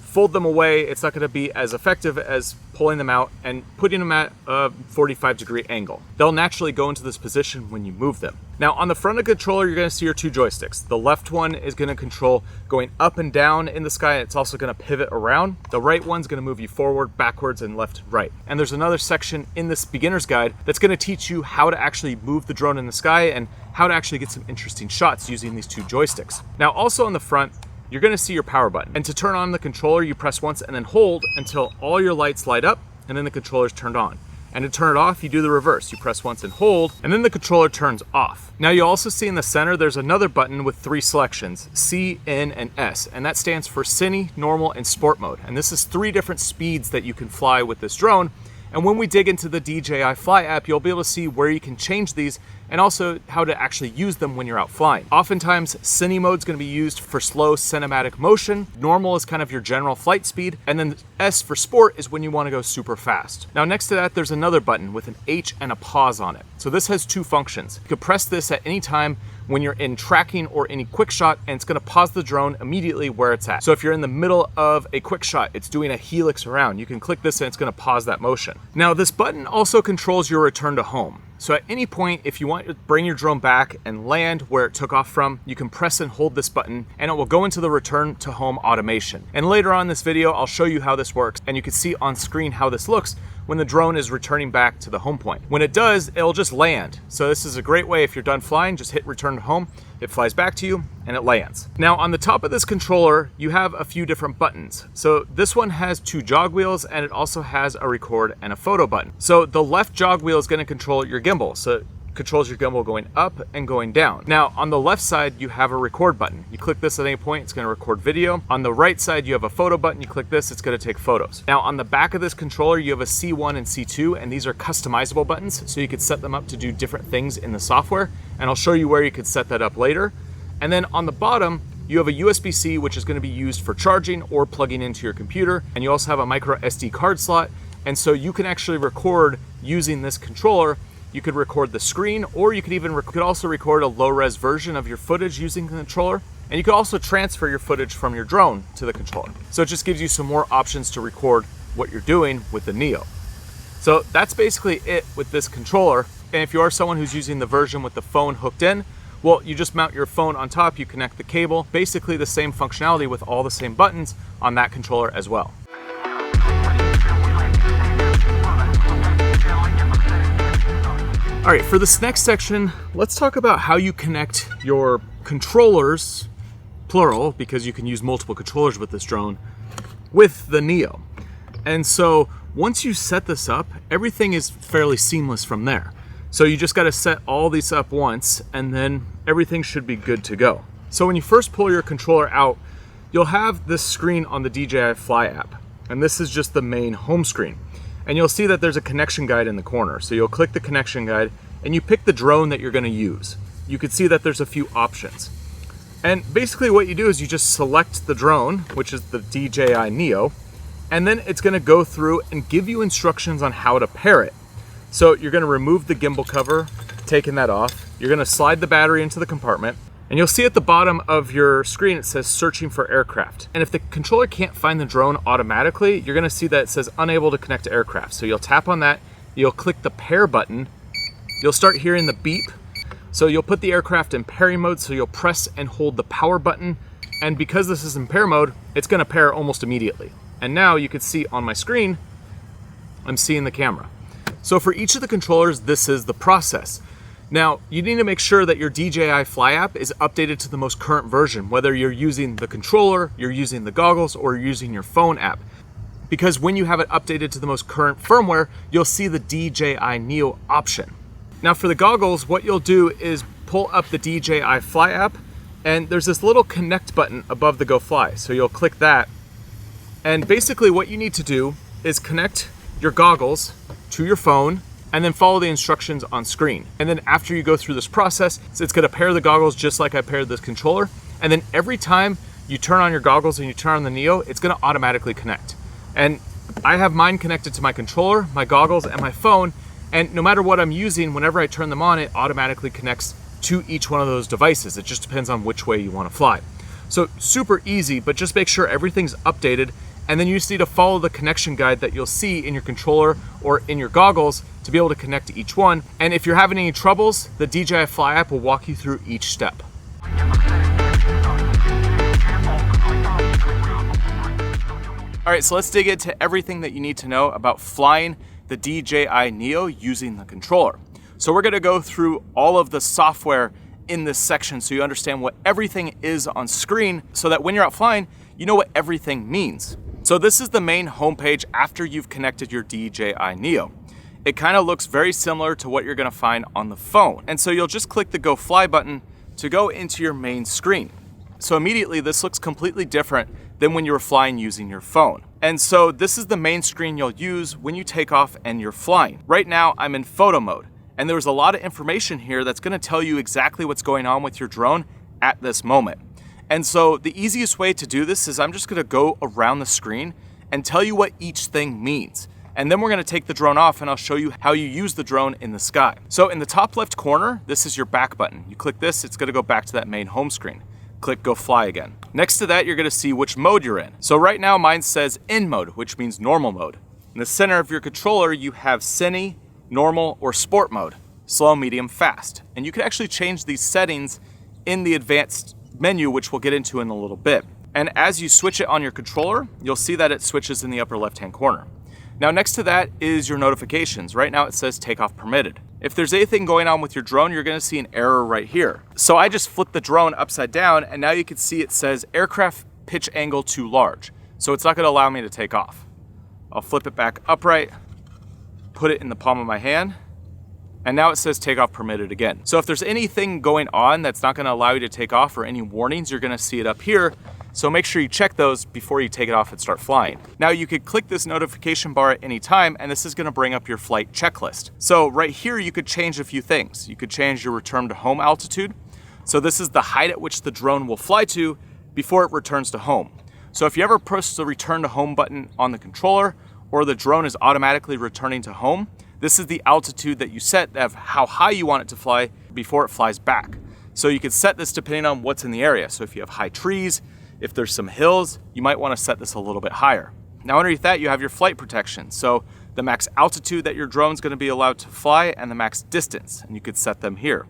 fold them away, it's not going to be as effective as pulling them out and putting them at a 45-degree angle. They'll naturally go into this position when you move them. Now on the front of the controller, you're going to see your 2 joysticks. The left one is going to control going up and down in the sky. It's also going to pivot around. The right one's going to move you forward, backwards, and left, right. And there's another section in this beginner's guide that's going to teach you how to actually move the drone in the sky and how to actually get some interesting shots using these 2 joysticks. Now also on the front, you're going to see your power button. And to turn on the controller, you press once and then hold until all your lights light up, and then the controller's turned on. And to turn it off, you do the reverse. You press once and hold, and then the controller turns off. Now you also see in the center, there's another button with 3 selections, C, N, and S, and that stands for Cine, Normal, and Sport Mode. And this is 3 different speeds that you can fly with this drone. And when we dig into the DJI Fly app, you'll be able to see where you can change these and also how to actually use them when you're out flying. Oftentimes, Cine mode is going to be used for slow cinematic motion. Normal is kind of your general flight speed. And then S for sport is when you want to go super fast. Now next to that, there's another button with an H and a pause on it. So this has 2 functions. You could press this at any time when you're in tracking or any quick shot, and it's going to pause the drone immediately where it's at. So if you're in the middle of a quick shot, it's doing a helix around, you can click this and it's going to pause that motion. Now this button also controls your return to home. So at any point, if you want to bring your drone back and land where it took off from, you can press and hold this button and it will go into the return to home automation. And later on in this video, I'll show you how this works, and you can see on screen how this looks when the drone is returning back to the home point. When it does, it'll just land. So this is a great way, if you're done flying, just hit return to home, it flies back to you and it lands. Now on the top of this controller, you have a few different buttons. So this one has 2 jog wheels, and it also has a record and a photo button. So the left jog wheel is going to control your gimbal. So it controls your gimbal going up and going down. Now on the left side, you have a record button. You click this at any point, it's going to record video. On the right side, you have a photo button. You click this, it's going to take photos. Now on the back of this controller, you have a C1 and C2, and these are customizable buttons. So you could set them up to do different things in the software. And I'll show you where you could set that up later. And then on the bottom, you have a USB-C, which is going to be used for charging or plugging into your computer. And you also have a micro SD card slot. And so you can actually record using this controller. You could record the screen, or you could also record a low-res version of your footage using the controller. And you can also transfer your footage from your drone to the controller. So it just gives you some more options to record what you're doing with the Neo. So that's basically it with this controller. And if you are someone who's using the version with the phone hooked in, well, you just mount your phone on top, you connect the cable, basically the same functionality with all the same buttons on that controller as well. All right, for this next section, let's talk about how you connect your controllers, plural, because you can use multiple controllers with this drone, with the Neo. And so once you set this up, everything is fairly seamless from there. So you just gotta set all these up once, and then everything should be good to go. So when you first pull your controller out, you'll have this screen on the DJI Fly app. And this is just the main home screen. And you'll see that there's a connection guide in the corner. So you'll click the connection guide and you pick the drone that you're gonna use. You can see that there's a few options. And basically what you do is you just select the drone, which is the DJI NEO, and then it's gonna go through and give you instructions on how to pair it. So you're gonna remove the gimbal cover, taking that off. You're gonna slide the battery into the compartment, and you'll see at the bottom of your screen, it says searching for aircraft. And if the controller can't find the drone automatically, you're gonna see that it says unable to connect to aircraft. So you'll tap on that, you'll click the pair button, you'll start hearing the beep. So you'll put the aircraft in pairing mode, so you'll press and hold the power button. And because this is in pair mode, it's gonna pair almost immediately. And now you can see on my screen, I'm seeing the camera. So for each of the controllers, this is the process. Now, you need to make sure that your DJI Fly app is updated to the most current version, whether you're using the controller, you're using the goggles, or you're using your phone app. Because when you have it updated to the most current firmware, you'll see the DJI NEO option. Now for the goggles, what you'll do is pull up the DJI Fly app, and there's this little connect button above the Go Fly. So you'll click that, and basically what you need to do is connect your goggles to your phone, and then follow the instructions on screen. And then after you go through this process, it's gonna pair the goggles just like I paired this controller. And then every time you turn on your goggles and you turn on the Neo, it's gonna automatically connect. And I have mine connected to my controller, my goggles, and my phone. And no matter what I'm using, whenever I turn them on, it automatically connects to each one of those devices. It just depends on which way you wanna fly. So super easy, but just make sure everything's updated. And then you just need to follow the connection guide that you'll see in your controller or in your goggles to be able to connect to each one. And if you're having any troubles, the DJI Fly app will walk you through each step. All right, so let's dig into everything that you need to know about flying the DJI NEO using the controller. So we're gonna go through all of the software in this section so you understand what everything is on screen, so that when you're out flying, you know what everything means. So this is the main homepage after you've connected your DJI NEO. It kind of looks very similar to what you're gonna find on the phone. And so you'll just click the Go Fly button to go into your main screen. So immediately this looks completely different than when you were flying using your phone. And so this is the main screen you'll use when you take off and you're flying. Right now I'm in photo mode, and there's a lot of information here that's gonna tell you exactly what's going on with your drone at this moment. And so the easiest way to do this is I'm just gonna go around the screen and tell you what each thing means. And then we're gonna take the drone off and I'll show you how you use the drone in the sky. So in the top left corner, this is your back button. You click this, it's gonna go back to that main home screen. Click Go Fly again. Next to that, you're gonna see which mode you're in. So right now mine says in mode, which means normal mode. In the center of your controller, you have Cine, normal, or sport mode, slow, medium, fast. And you can actually change these settings in the advanced menu, which we'll get into in a little bit. And as you switch it on your controller, you'll see that it switches in the upper left-hand corner. Now next to that is your notifications. Right now it says takeoff permitted. If there's anything going on with your drone, you're gonna see an error right here. So I just flipped the drone upside down, and now you can see it says aircraft pitch angle too large. So it's not gonna allow me to take off. I'll flip it back upright, put it in the palm of my hand, and now it says takeoff permitted again. So if there's anything going on that's not gonna allow you to take off or any warnings, you're gonna see it up here. So make sure you check those before you take it off and start flying. Now you could click this notification bar at any time, and this is gonna bring up your flight checklist. So right here, you could change a few things. You could change your return to home altitude. So this is the height at which the drone will fly to before it returns to home. So if you ever press the return to home button on the controller, or the drone is automatically returning to home, this is the altitude that you set of how high you want it to fly before it flies back. So you could set this depending on what's in the area. So if you have high trees, if there's some hills, you might want to set this a little bit higher. Now underneath that, you have your flight protection. So the max altitude that your drone is going to be allowed to fly and the max distance, and you could set them here.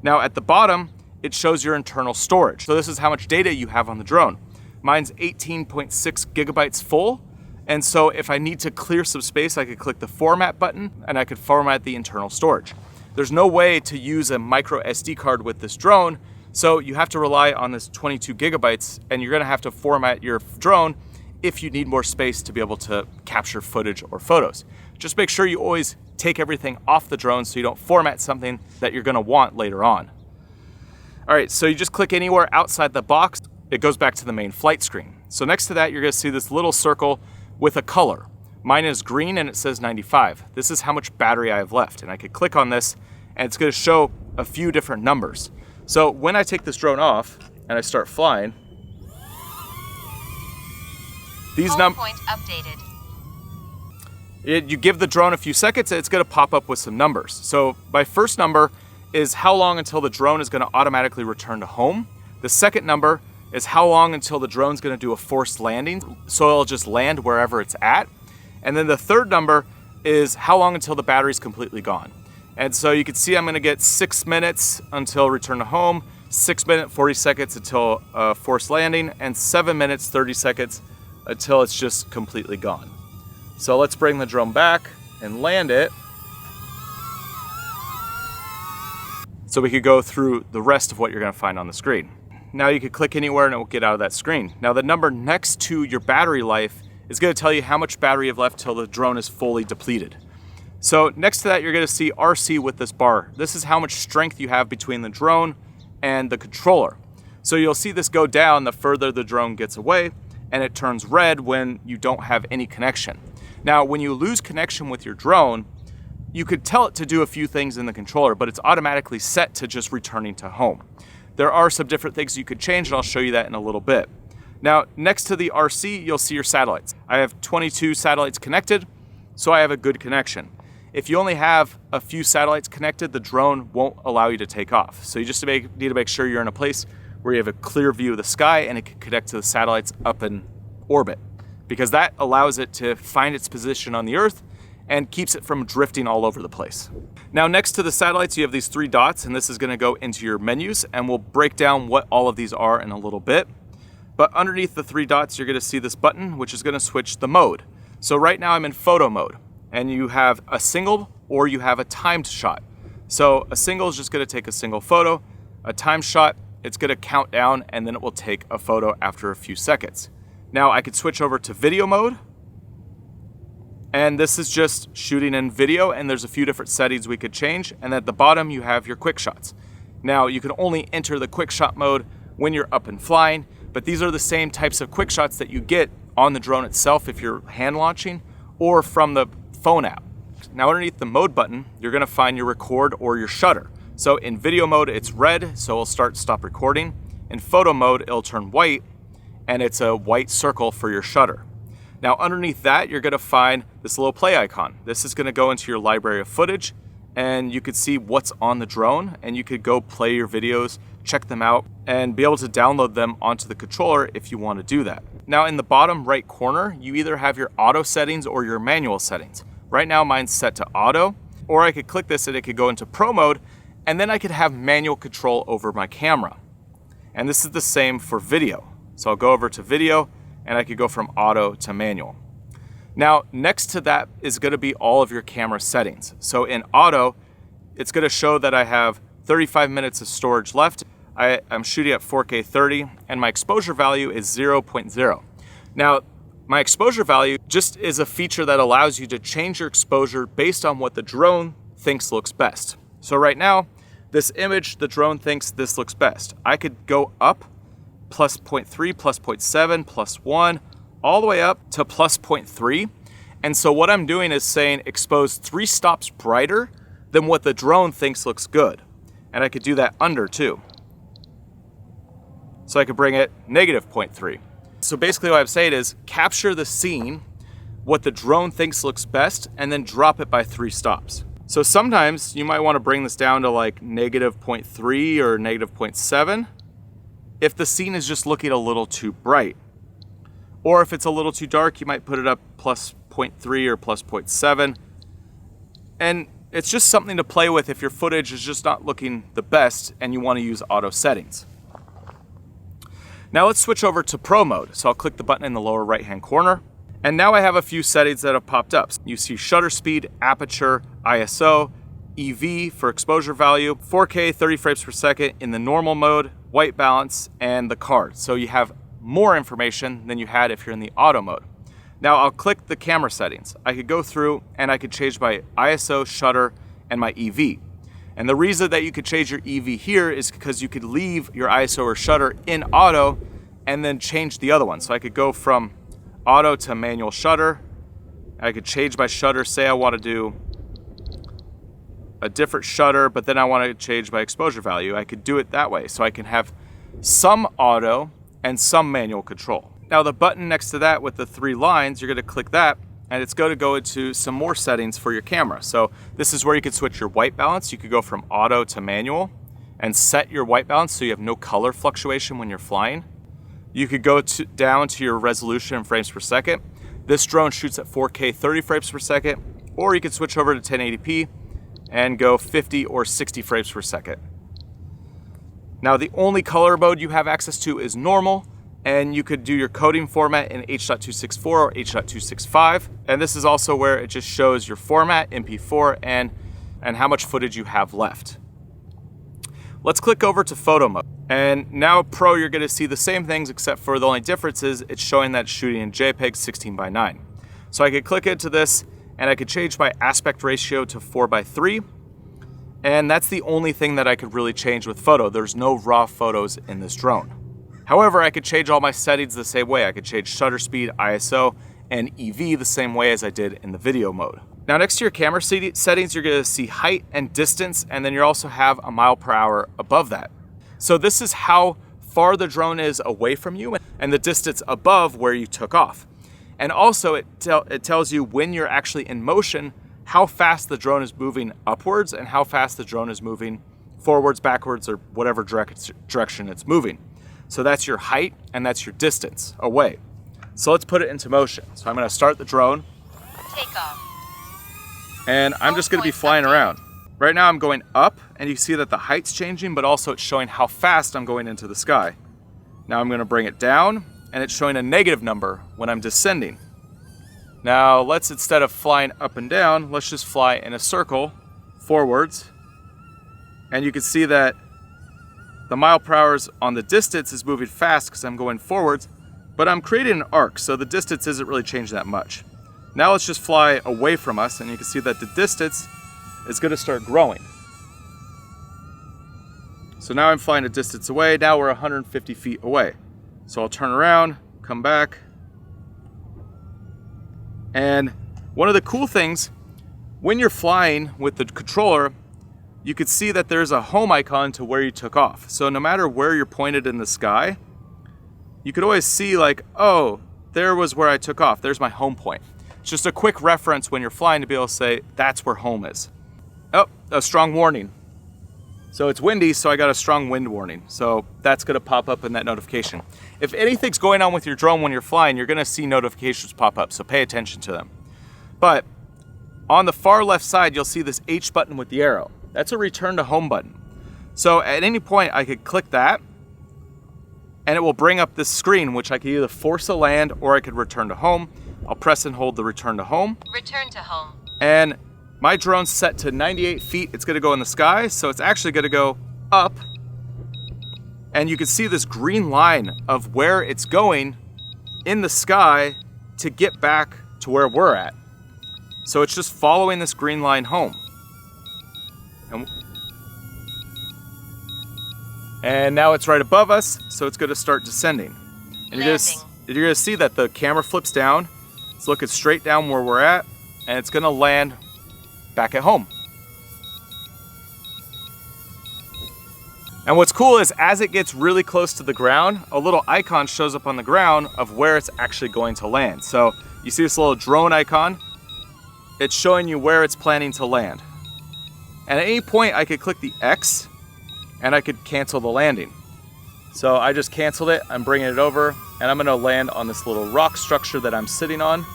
Now at the bottom, it shows your internal storage. So this is how much data you have on the drone. Mine's 18.6 gigabytes full. And so if I need to clear some space, I could click the format button and I could format the internal storage. There's no way to use a micro SD card with this drone. So you have to rely on this 22 gigabytes and you're gonna have to format your drone if you need more space to be able to capture footage or photos. Just make sure you always take everything off the drone so you don't format something that you're gonna want later on. All right, so you just click anywhere outside the box, it goes back to the main flight screen. So next to that, you're gonna see this little circle with a color. Mine is green and it says 95. This is how much battery I have left. And I could click on this and it's gonna show a few different numbers. So when I take this drone off and I start flying, these numbers, point updated. you give the drone a few seconds and it's gonna pop up with some numbers. So my first number is how long until the drone is gonna automatically return to home. The second number is how long until the drone's gonna do a forced landing, so it'll just land wherever it's at. And then the third number is how long until the battery's completely gone. And so you can see I'm gonna get 6 minutes until return to home, 6 minutes, 40 seconds until forced landing, and 7 minutes, 30 seconds until it's just completely gone. So let's bring the drone back and land it. So we could go through the rest of what you're gonna find on the screen. Now you could click anywhere and it will get out of that screen. Now the number next to your battery life is gonna tell you how much battery you have left till the drone is fully depleted. So next to that, you're gonna see RC with this bar. This is how much strength you have between the drone and the controller. So you'll see this go down the further the drone gets away, and it turns red when you don't have any connection. Now, when you lose connection with your drone, you could tell it to do a few things in the controller, but it's automatically set to just returning to home. There are some different things you could change, and I'll show you that in a little bit. Now, next to the RC, you'll see your satellites. I have 22 satellites connected, so I have a good connection. If you only have a few satellites connected, the drone won't allow you to take off. So you just need to make sure you're in a place where you have a clear view of the sky and it can connect to the satellites up in orbit, because that allows it to find its position on the Earth and keeps it from drifting all over the place. Now, next to the satellites, you have these 3 dots, and this is gonna go into your menus, and we'll break down what all of these are in a little bit. But underneath the 3 dots, you're gonna see this button, which is gonna switch the mode. So right now I'm in photo mode, and you have a single or you have a timed shot. So a single is just gonna take a single photo. A timed shot, it's gonna count down, and then it will take a photo after a few seconds. Now I could switch over to video mode, and this is just shooting in video, and there's a few different settings we could change. And at the bottom, you have your quick shots. Now you can only enter the quick shot mode when you're up and flying, but these are the same types of quick shots that you get on the drone itself if you're hand launching or from the phone app. Now underneath the mode button, you're gonna find your record or your shutter. So in video mode, it's red, so it'll stop recording. In photo mode, it'll turn white, and it's a white circle for your shutter. Now underneath that, you're gonna find this little play icon. This is gonna go into your library of footage, and you could see what's on the drone, and you could go play your videos, check them out, and be able to download them onto the controller if you wanna do that. Now in the bottom right corner, you either have your auto settings or your manual settings. Right now mine's set to auto, or I could click this and it could go into pro mode, and then I could have manual control over my camera. And this is the same for video. So I'll go over to video, and I could go from auto to manual. Now, next to that is gonna be all of your camera settings. So in auto, it's gonna show that I have 35 minutes of storage left. I'm shooting at 4K 30, and my exposure value is 0.0. Now, my exposure value just is a feature that allows you to change your exposure based on what the drone thinks looks best. So right now, this image, the drone thinks this looks best. I could go up plus 0.3, plus 0.7, plus 1, all the way up to plus 0.3. And so what I'm doing is saying expose 3 stops brighter than what the drone thinks looks good. And I could do that under too. So I could bring it negative 0.3. So basically what I'm saying is capture the scene, what the drone thinks looks best, and then drop it by 3 stops. So sometimes you might want to bring this down to like -0.3 or -0.7 if the scene is just looking a little too bright. Or if it's a little too dark, you might put it up +0.3 or +0.7. And it's just something to play with if your footage is just not looking the best and you want to use auto settings. Now let's switch over to Pro mode. So I'll click the button in the lower right-hand corner. And now I have a few settings that have popped up. You see shutter speed, aperture, ISO, EV for exposure value, 4K 30 frames per second in the normal mode, white balance, and the card. So you have more information than you had if you're in the auto mode. Now I'll click the camera settings. I could go through and I could change my ISO, shutter, and my EV. And the reason that you could change your EV here is because you could leave your ISO or shutter in auto and then change the other one. So I could go from auto to manual shutter. I could change my shutter. Say I want to do a different shutter, but then I want to change my exposure value. I could do it that way. So I can have some auto and some manual control. Now the button next to that with the 3 lines, you're going to click that and it's going to go into some more settings for your camera. So this is where you could switch your white balance. You could go from auto to manual and set your white balance so you have no color fluctuation when you're flying. You could go down to your resolution in frames per second. This drone shoots at 4K 30 frames per second, or you could switch over to 1080p and go 50 or 60 frames per second. Now the only color mode you have access to is normal, and you could do your coding format in H.264 or H.265. And this is also where it just shows your format, MP4, and how much footage you have left. Let's click over to photo mode. And now Pro, you're gonna see the same things, except for the only difference is it's showing that it's shooting in JPEG 16:9. So I could click into this and I could change my aspect ratio to 4:3. And that's the only thing that I could really change with photo. There's no raw photos in this drone. However, I could change all my settings the same way. I could change shutter speed, ISO, and EV the same way as I did in the video mode. Now next to your camera settings, you're gonna see height and distance, and then you also have a mile per hour above that. So this is how far the drone is away from you and the distance above where you took off. And also it tells you when you're actually in motion, how fast the drone is moving upwards and how fast the drone is moving forwards, backwards, or whatever direction it's moving. So that's your height and that's your distance away. So let's put it into motion. So I'm gonna start the drone. Take off. And I'm just gonna be flying around. Right now I'm going up and you see that the height's changing, but also it's showing how fast I'm going into the sky. Now I'm gonna bring it down and it's showing a negative number when I'm descending. Now let's, instead of flying up and down, let's just fly in a circle forwards. And you can see that the mile per hour on the distance is moving fast because I'm going forwards, but I'm creating an arc, so the distance isn't really changing that much. Now let's just fly away from us and you can see that the distance is going to start growing. So now I'm flying a distance away. Now we're 150 feet away. So I'll turn around, come back. And one of the cool things, when you're flying with the controller, you could see that there's a home icon to where you took off. So no matter where you're pointed in the sky, you could always see like, oh, there was where I took off. There's my home point. It's just a quick reference when you're flying to be able to say, that's where home is. Oh, a strong warning. So it's windy, so I got a strong wind warning. So that's gonna pop up in that notification. If anything's going on with your drone when you're flying, you're gonna see notifications pop up, so pay attention to them. But on the far left side, you'll see this H button with the arrow. That's a return to home button. So at any point, I could click that, and it will bring up this screen, which I could either force a land or I could return to home. I'll press and hold the return to home. Return to home. And my drone's set to 98 feet. It's gonna go in the sky, so it's actually gonna go up. And you can see this green line of where it's going in the sky to get back to where we're at. So it's just following this green line home. And now it's right above us, so it's gonna start descending. And you're gonna see that the camera flips down. It's looking straight down where we're at, and it's gonna land back at home. And what's cool is as it gets really close to the ground, a little icon shows up on the ground of where it's actually going to land. So you see this little drone icon, it's showing you where it's planning to land. And at any point I could click the X and I could cancel the landing. So I just canceled it, I'm bringing it over, and I'm gonna land on this little rock structure that I'm sitting on.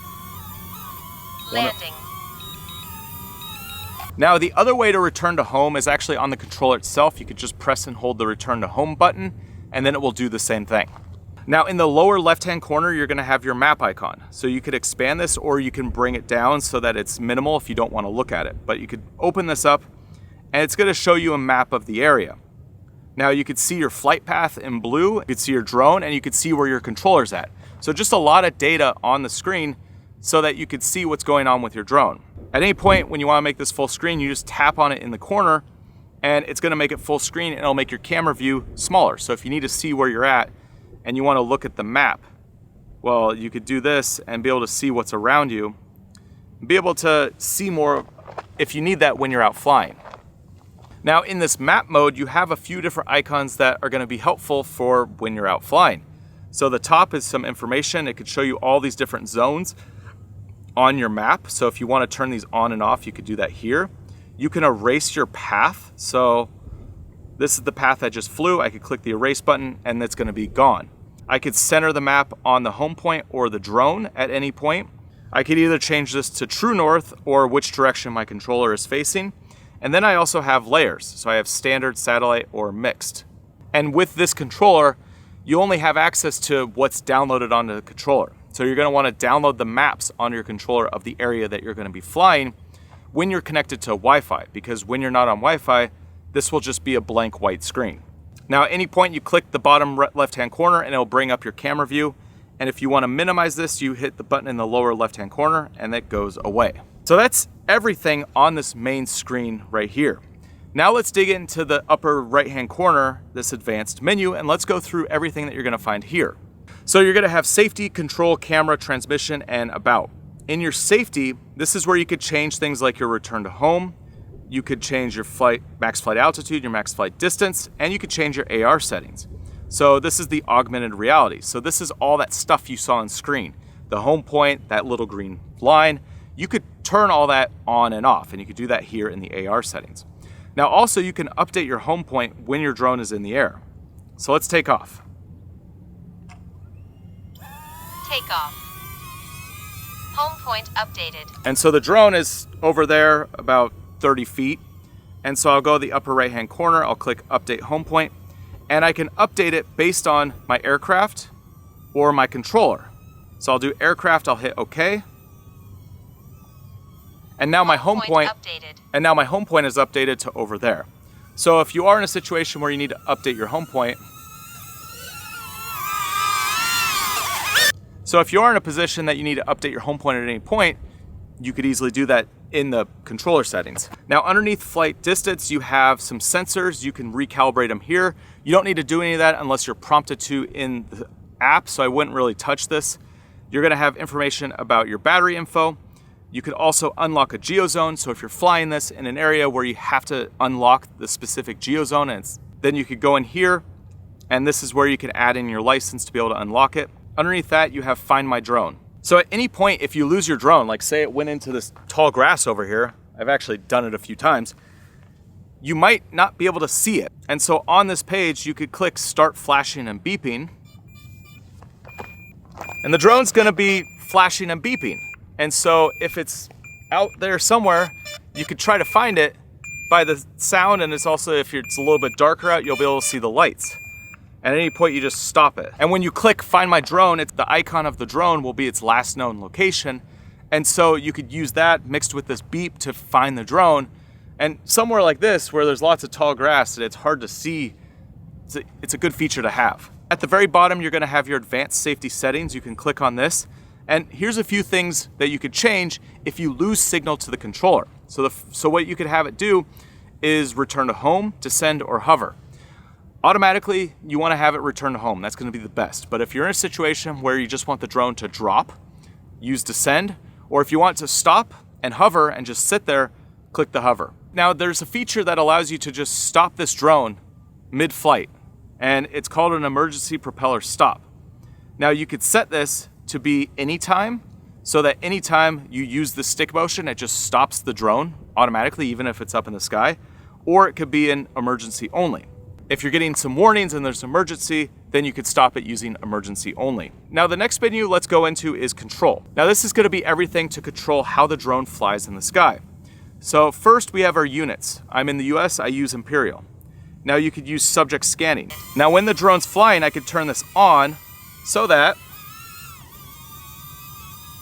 Landing. Now the other way to return to home is actually on the controller itself. You could just press and hold the return to home button, and then it will do the same thing. Now in the lower left-hand corner, you're gonna have your map icon. So you could expand this or you can bring it down so that it's minimal if you don't wanna look at it. But you could open this up and it's gonna show you a map of the area. Now you could see your flight path in blue, you could see your drone, and you could see where your controller's at. So just a lot of data on the screen so that you could see what's going on with your drone. At any point when you wanna make this full screen, you just tap on it in the corner and it's gonna make it full screen and it'll make your camera view smaller. So if you need to see where you're at and you wanna look at the map, well, you could do this and be able to see what's around you, be able to see more if you need that when you're out flying. Now in this map mode, you have a few different icons that are gonna be helpful for when you're out flying. So the top is some information. It could show you all these different zones on your map. So if you wanna turn these on and off, you could do that here. You can erase your path. So this is the path I just flew. I could click the erase button and it's gonna be gone. I could center the map on the home point or the drone at any point. I could either change this to true north or which direction my controller is facing. And then I also have layers. So I have standard, satellite, or mixed. And with this controller, you only have access to what's downloaded onto the controller. So you're gonna wanna download the maps on your controller of the area that you're gonna be flying when you're connected to Wi-Fi, because when you're not on Wi-Fi, this will just be a blank white screen. Now at any point you click the bottom left-hand corner and it'll bring up your camera view. And if you wanna minimize this, you hit the button in the lower left-hand corner and that goes away. So that's everything on this main screen right here. Now let's dig into the upper right-hand corner, this advanced menu, and let's go through everything that you're gonna find here. So you're gonna have safety, control, camera, transmission, and about. In your safety, this is where you could change things like your return to home, you could change your max flight altitude, your max flight distance, and you could change your AR settings. So this is the augmented reality. So this is all that stuff you saw on screen. The home point, that little green line, you could turn all that on and off, and you could do that here in the AR settings. Now also you can update your home point when your drone is in the air. So let's take off. Take off. Home point updated. And so the drone is over there about 30 feet. And so I'll go to the upper right hand corner, I'll click update home point, and I can update it based on my aircraft or my controller. So I'll do aircraft, I'll hit OK. And now my home point updated. And now my home point is updated to over there. So if you are in a situation where you need to update your home point, so if you are in a position that you need to update your home point at any point, you could easily do that in the controller settings. Now underneath flight distance, you have some sensors. You can recalibrate them here. You don't need to do any of that unless you're prompted to in the app, so I wouldn't really touch this. You're gonna have information about your battery info. You could also unlock a geozone. So if you're flying this in an area where you have to unlock the specific geozone, then you could go in here, and this is where you can add in your license to be able to unlock it. Underneath that, you have Find My Drone. So at any point, if you lose your drone, like say it went into this tall grass over here, I've actually done it a few times, you might not be able to see it. And so on this page, you could click Start Flashing and Beeping, and the drone's gonna be flashing and beeping. And so if it's out there somewhere, you could try to find it by the sound, and it's also, if it's a little bit darker out, you'll be able to see the lights. At any point, you just stop it. And when you click Find My Drone, the icon of the drone will be its last known location. And so you could use that mixed with this beep to find the drone. And somewhere like this, where there's lots of tall grass and it's hard to see, it's a good feature to have. At the very bottom, you're gonna have your advanced safety settings. You can click on this. And here's a few things that you could change if you lose signal to the controller. So what you could have it do is return to home, descend, or hover. Automatically, you wanna have it return to home. That's gonna be the best. But if you're in a situation where you just want the drone to drop, use descend, or if you want to stop and hover and just sit there, click the hover. Now, there's a feature that allows you to just stop this drone mid-flight, and it's called an emergency propeller stop. Now, you could set this to be anytime. so that anytime you use the stick motion, it just stops the drone automatically, even if it's up in the sky, or it could be in emergency only. If you're getting some warnings and there's an emergency, then you could stop it using emergency only. Now the next menu let's go into is control. Now this is going to be everything to control how the drone flies in the sky. So first we have our units. I'm in the US, I use Imperial. Now you could use subject scanning. Now when the drone's flying, I could turn this on so that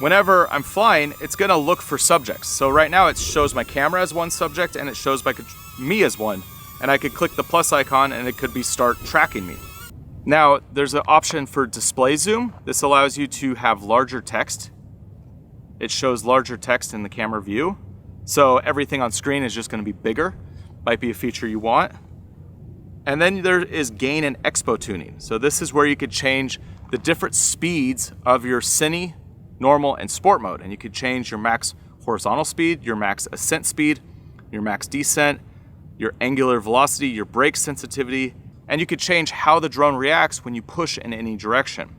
whenever I'm flying, it's gonna look for subjects. So right now it shows my camera as one subject and it shows me as one. And I could click the plus icon and it could start tracking me. Now there's an option for display zoom. This allows you to have larger text. It shows larger text in the camera view. So everything on screen is just gonna be bigger. Might be a feature you want. And then there is gain and expo tuning. So this is where you could change the different speeds of your cine, normal, and sport mode. And you could change your max horizontal speed, your max ascent speed, your max descent, your angular velocity, your brake sensitivity, and you could change how the drone reacts when you push in any direction.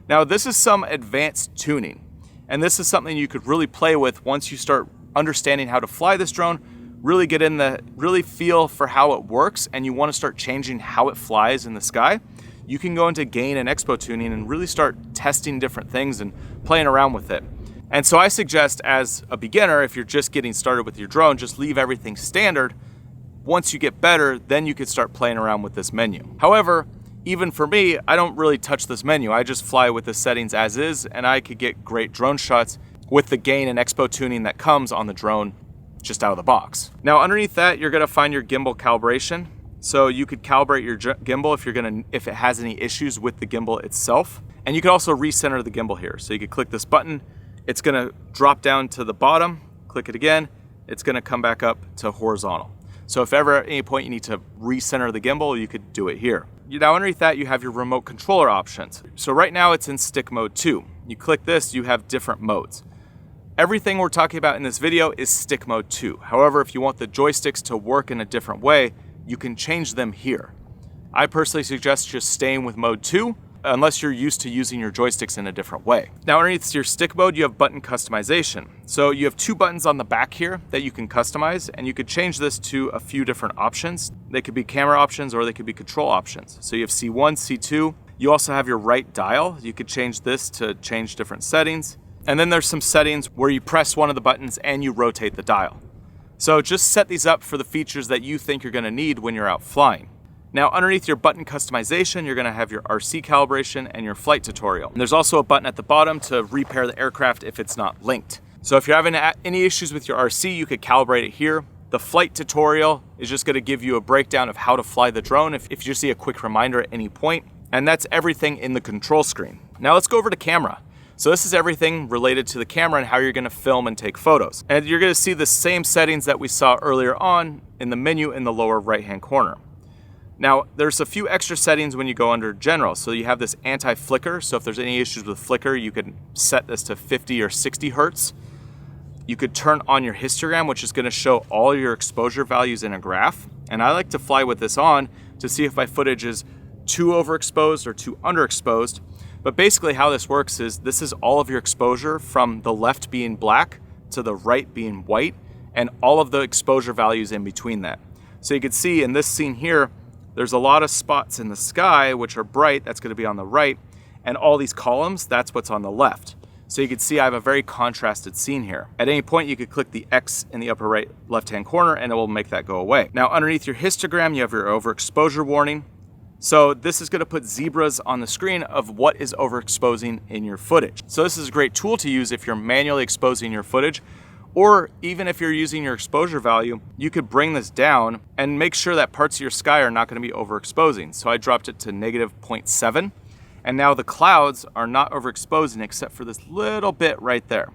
Now this is some advanced tuning, and this is something you could really play with once you start understanding how to fly this drone, really feel for how it works, and you want to start changing how it flies in the sky. You can go into gain and expo tuning and really start testing different things and playing around with it. And so I suggest as a beginner, if you're just getting started with your drone, just leave everything standard. Once you get better, then you could start playing around with this menu. However, even for me, I don't really touch this menu. I just fly with the settings as is, and I could get great drone shots with the gain and expo tuning that comes on the drone just out of the box. Now underneath that, you're gonna find your gimbal calibration. So you could calibrate your gimbal if it has any issues with the gimbal itself. And you could also recenter the gimbal here. So you could click this button, it's gonna drop down to the bottom, click it again, it's gonna come back up to horizontal. So if ever at any point you need to recenter the gimbal, you could do it here. Now underneath that, you have your remote controller options. So right now it's in stick mode 2. You click this, you have different modes. Everything we're talking about in this video is stick mode 2. However, if you want the joysticks to work in a different way, you can change them here. I personally suggest just staying with mode 2, unless you're used to using your joysticks in a different way. Now underneath your stick mode, you have button customization. So you have 2 buttons on the back here that you can customize, and you could change this to a few different options. They could be camera options or they could be control options. So you have C1, C2. You also have your right dial. You could change this to change different settings. And then there's some settings where you press one of the buttons and you rotate the dial. So just set these up for the features that you think you're gonna need when you're out flying. Now underneath your button customization, you're gonna have your RC calibration and your flight tutorial. And there's also a button at the bottom to repair the aircraft if it's not linked. So if you're having any issues with your RC, you could calibrate it here. The flight tutorial is just gonna give you a breakdown of how to fly the drone if you just see a quick reminder at any point. And that's everything in the control screen. Now let's go over to camera. So this is everything related to the camera and how you're gonna film and take photos. And you're gonna see the same settings that we saw earlier on in the menu in the lower right-hand corner. Now, there's a few extra settings when you go under general. So you have this anti-flicker. So if there's any issues with flicker, you can set this to 50 or 60 Hertz. You could turn on your histogram, which is gonna show all your exposure values in a graph. And I like to fly with this on to see if my footage is too overexposed or too underexposed. But basically how this works is this is all of your exposure from the left being black to the right being white, and all of the exposure values in between that. So you can see in this scene here, there's a lot of spots in the sky which are bright, that's gonna be on the right, and all these columns, that's what's on the left. So you can see I have a very contrasted scene here. At any point you could click the X in the upper right left-hand corner and it will make that go away. Now underneath your histogram, you have your overexposure warning. So this is gonna put zebras on the screen of what is overexposing in your footage. So this is a great tool to use if you're manually exposing your footage, or even if you're using your exposure value, you could bring this down and make sure that parts of your sky are not gonna be overexposing. So I dropped it to -0.7, and now the clouds are not overexposing except for this little bit right there.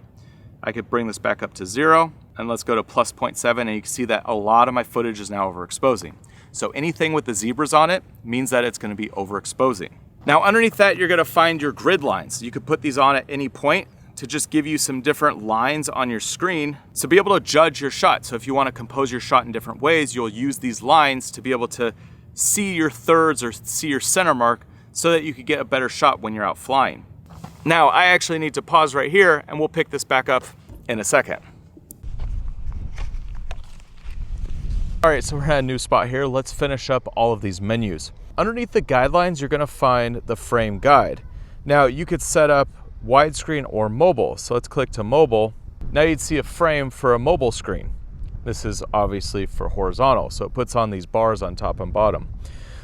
I could bring this back up to 0, and let's go to +0.7, and you can see that a lot of my footage is now overexposing. So anything with the zebras on it means that it's gonna be overexposing. Now underneath that, you're gonna find your grid lines. You could put these on at any point to just give you some different lines on your screen to be able to judge your shot. So if you wanna compose your shot in different ways, you'll use these lines to be able to see your thirds or see your center mark so that you could get a better shot when you're out flying. Now I actually need to pause right here and we'll pick this back up in a second. All right, so we're at a new spot here. Let's finish up all of these menus. Underneath the guidelines, you're gonna find the frame guide. Now you could set up widescreen or mobile. So let's click to mobile. Now you'd see a frame for a mobile screen. This is obviously for horizontal, so it puts on these bars on top and bottom.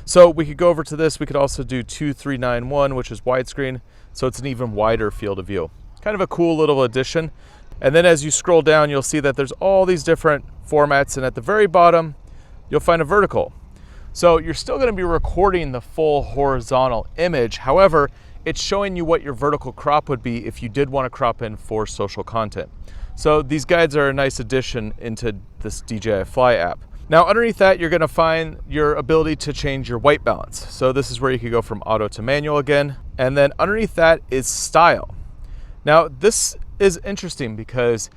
So we could go over to this. We could also do 2391, which is widescreen, so it's an even wider field of view. Kind of a cool little addition. And then as you scroll down, you'll see that there's all these different formats, and at the very bottom, you'll find a vertical. So you're still gonna be recording the full horizontal image. However, it's showing you what your vertical crop would be if you did wanna crop in for social content. So these guides are a nice addition into this DJI Fly app. Now underneath that, you're gonna find your ability to change your white balance. So this is where you could go from auto to manual again. And then underneath that is style. Now this is interesting because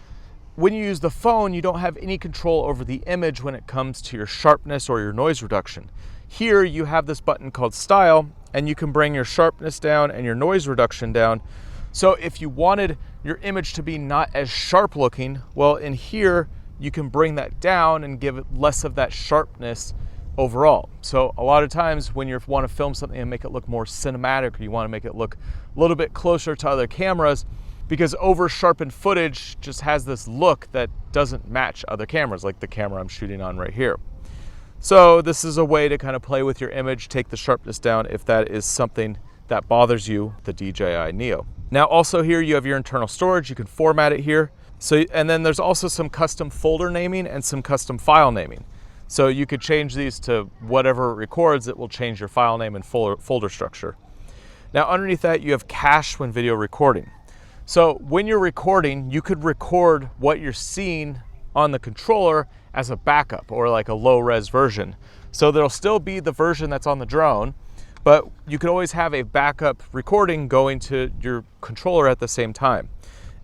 when you use the phone, you don't have any control over the image when it comes to your sharpness or your noise reduction. Here you have this button called style, and you can bring your sharpness down and your noise reduction down. So if you wanted your image to be not as sharp looking, well, in here, you can bring that down and give it less of that sharpness overall. So a lot of times when you want to film something and make it look more cinematic, or you want to make it look a little bit closer to other cameras, because over sharpened footage just has this look that doesn't match other cameras, like the camera I'm shooting on right here. So this is a way to kind of play with your image, take the sharpness down if that is something that bothers you, the DJI NEO. Now also here you have your internal storage, you can format it here. So, and then there's also some custom folder naming and some custom file naming. So you could change these to whatever it records, it will change your file name and folder structure. Now underneath that you have cache when video recording. So when you're recording, you could record what you're seeing on the controller as a backup or like a low res version. So there'll still be the version that's on the drone, but you could always have a backup recording going to your controller at the same time.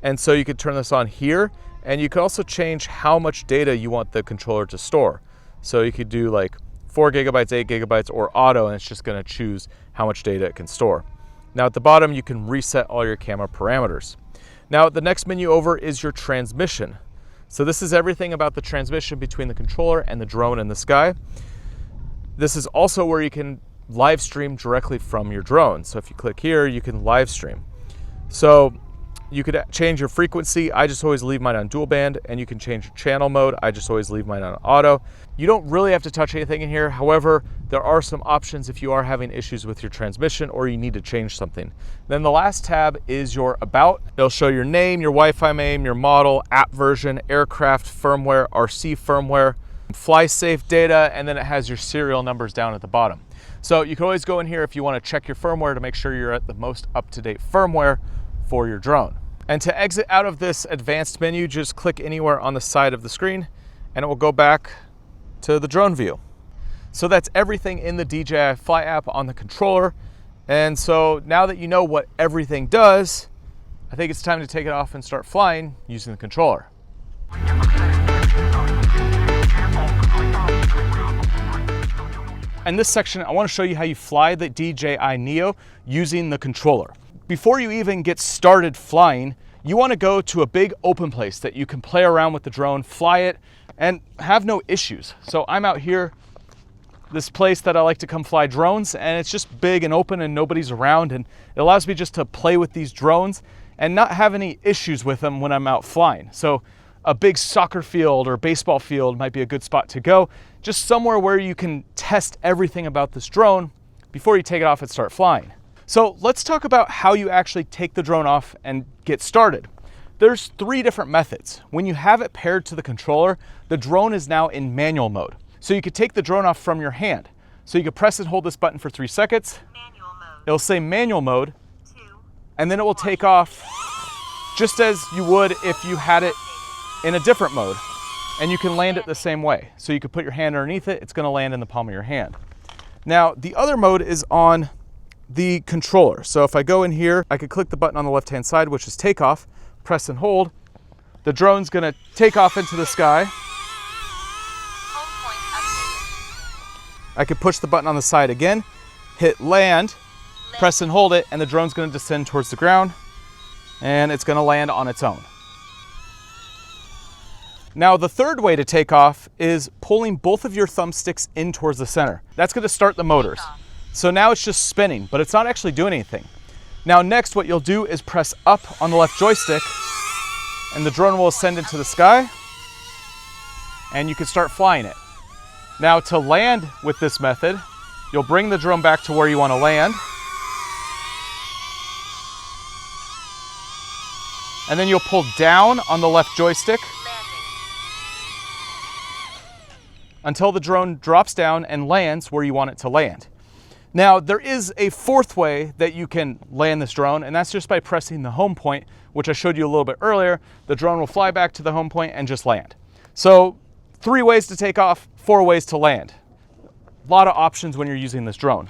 And so you could turn this on here, and you could also change how much data you want the controller to store. So you could do like 4 gigabytes, 8 gigabytes, or auto, and it's just gonna choose how much data it can store. Now at the bottom, you can reset all your camera parameters. Now the next menu over is your transmission. So this is everything about the transmission between the controller and the drone in the sky. This is also where you can live stream directly from your drone. So if you click here, you can live stream. So you could change your frequency. I just always leave mine on dual band, and you can change your channel mode. I just always leave mine on auto. You don't really have to touch anything in here. However, there are some options if you are having issues with your transmission or you need to change something. Then the last tab is your about. It'll show your name, your Wi-Fi name, your model, app version, aircraft firmware, RC firmware, fly safe data, and then it has your serial numbers down at the bottom. So you can always go in here if you want to check your firmware to make sure you're at the most up-to-date firmware for your drone. And to exit out of this advanced menu, just click anywhere on the side of the screen and it will go back to the drone view. So that's everything in the DJI Fly app on the controller. And so now that you know what everything does, I think it's time to take it off and start flying using the controller. In this section, I want to show you how you fly the DJI NEO using the controller. Before you even get started flying, you want to go to a big open place that you can play around with the drone, fly it, and have no issues. So I'm out here, this place that I like to come fly drones, and it's just big and open and nobody's around, and it allows me just to play with these drones and not have any issues with them when I'm out flying. So a big soccer field or baseball field might be a good spot to go, just somewhere where you can test everything about this drone before you take it off and start flying. So let's talk about how you actually take the drone off and get started. There's 3 different methods. When you have it paired to the controller, the drone is now in manual mode. So you could take the drone off from your hand. So you could press and hold this button for 3 seconds. Manual mode. It'll say manual mode, 2, and then it will take off just as you would if you had it in a different mode. And you can land it the same way. So you could put your hand underneath it, it's gonna land in the palm of your hand. Now, the other mode is on the controller. So if I go in here, I could click the button on the left-hand side, which is takeoff, press and hold. The drone's gonna take off into the sky. I could push the button on the side again, hit land, press and hold it, and the drone's gonna descend towards the ground. and it's going to land on its own. Now the third way to take off is pulling both of your thumbsticks in towards the center. That's going to start the motors. So now it's just spinning, but it's not actually doing anything. Now next what you'll do is press up on the left joystick and the drone will ascend into the sky and you can start flying it. Now to land with this method, you'll bring the drone back to where you want to land. And then you'll pull down on the left joystick until the drone drops down and lands where you want it to land. Now, there is a fourth way that you can land this drone, and that's just by pressing the home point, which I showed you a little bit earlier. The drone will fly back to the home point and just land. So 3 ways to take off, 4 ways to land. A lot of options when you're using this drone.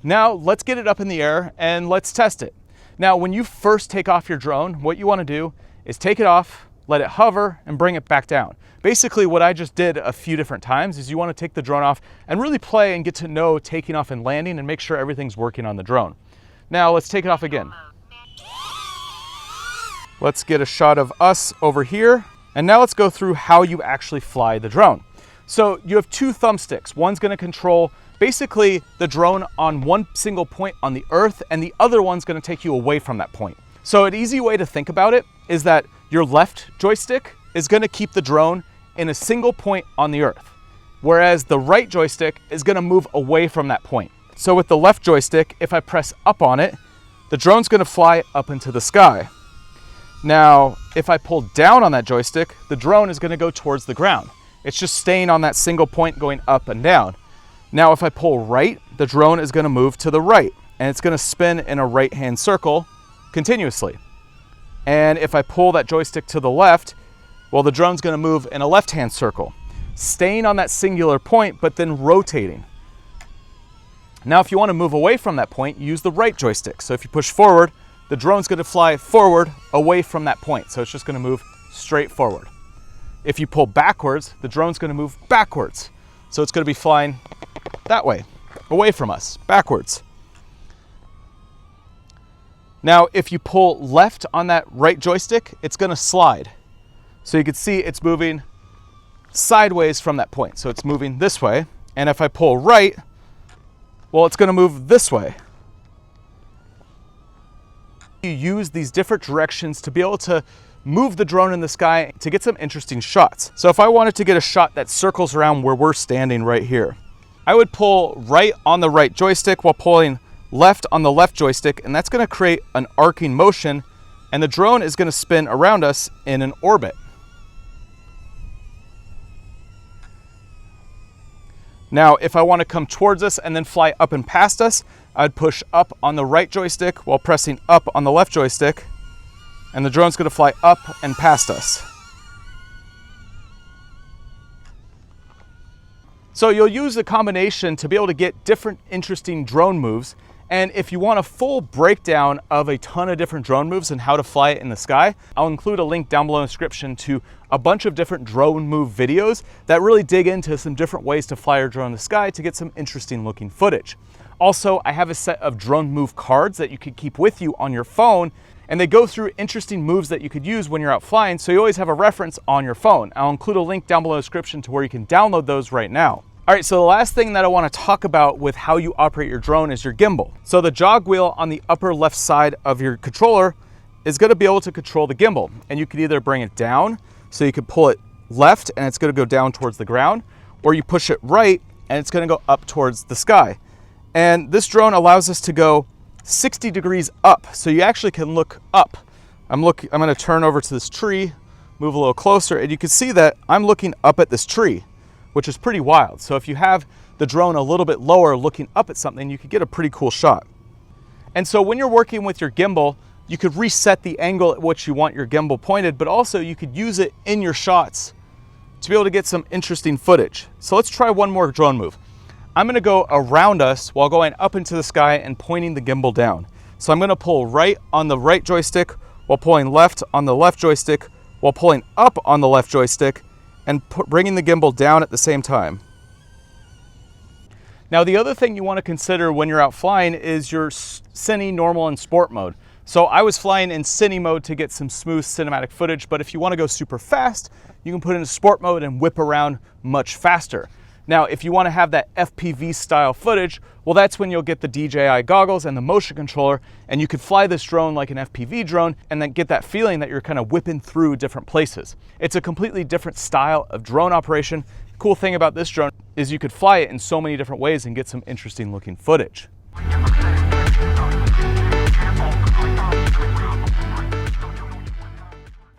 Now, let's get it up in the air and let's test it. Now, when you first take off your drone, what you want to do is take it off, let it hover, and bring it back down. Basically, what I just did a few different times is you want to take the drone off and really play and get to know taking off and landing and make sure everything's working on the drone. Now, let's take it off again. Let's get a shot of us over here. And now let's go through how you actually fly the drone. So you have 2 thumbsticks. One's going to control basically the drone on one single point on the earth, and the other one's going to take you away from that point. So an easy way to think about it is that your left joystick is going to keep the drone in a single point on the earth, whereas the right joystick is going to move away from that point. So with the left joystick, if I press up on it, the drone's going to fly up into the sky. Now, if I pull down on that joystick, the drone is going to go towards the ground. It's just staying on that single point going up and down. Now, if I pull right, the drone is going to move to the right, and it's going to spin in a right-hand circle continuously. And if I pull that joystick to the left, well, the drone's going to move in a left-hand circle, staying on that singular point, but then rotating. Now, if you want to move away from that point, use the right joystick. So if you push forward, the drone's going to fly forward away from that point. So it's just going to move straight forward. If you pull backwards, the drone's going to move backwards. So it's going to be flying that way, away from us, backwards. Now, if you pull left on that right joystick, it's going to slide. So you can see it's moving sideways from that point. So it's moving this way. And if I pull right, well, it's going to move this way. You use these different directions to be able to move the drone in the sky to get some interesting shots. So if I wanted to get a shot that circles around where we're standing right here, I would pull right on the right joystick while pulling left on the left joystick, and that's going to create an arcing motion, and the drone is going to spin around us in an orbit. Now, if I want to come towards us and then fly up and past us, I'd push up on the right joystick while pressing up on the left joystick, and the drone's going to fly up and past us. So you'll use a combination to be able to get different interesting drone moves. And if you want a full breakdown of a ton of different drone moves and how to fly it in the sky, I'll include a link down below in the description to a bunch of different drone move videos that really dig into some different ways to fly your drone in the sky to get some interesting looking footage. Also, I have a set of drone move cards that you could keep with you on your phone, and they go through interesting moves that you could use when you're out flying, so you always have a reference on your phone. I'll include a link down below in the description to where you can download those right now. All right, so the last thing that I want to talk about with how you operate your drone is your gimbal. So the jog wheel on the upper left side of your controller is going to be able to control the gimbal, and you could either bring it down, so you could pull it left and it's going to go down towards the ground, or you push it right and it's going to go up towards the sky. And this drone allows us to go 60 degrees up, so you actually can look up. I'm going to turn over to this tree, move a little closer, and you can see that I'm looking up at this tree, which is pretty wild. So if you have the drone a little bit lower looking up at something, you could get a pretty cool shot. And so when you're working with your gimbal, you could reset the angle at which you want your gimbal pointed, but also you could use it in your shots to be able to get some interesting footage. So let's try one more drone move. I'm going to go around us while going up into the sky and pointing the gimbal down. So I'm going to pull right on the right joystick while pulling left on the left joystick while pulling up on the left joystick and bringing the gimbal down at the same time. Now, the other thing you want to consider when you're out flying is your cine, normal, and sport mode. So I was flying in cine mode to get some smooth cinematic footage, but if you want to go super fast, you can put it in sport mode and whip around much faster. Now, if you want to have that FPV style footage, well, that's when you'll get the DJI goggles and the motion controller, and you could fly this drone like an FPV drone and then get that feeling that you're kind of whipping through different places. It's a completely different style of drone operation. The cool thing about this drone is you could fly it in so many different ways and get some interesting looking footage.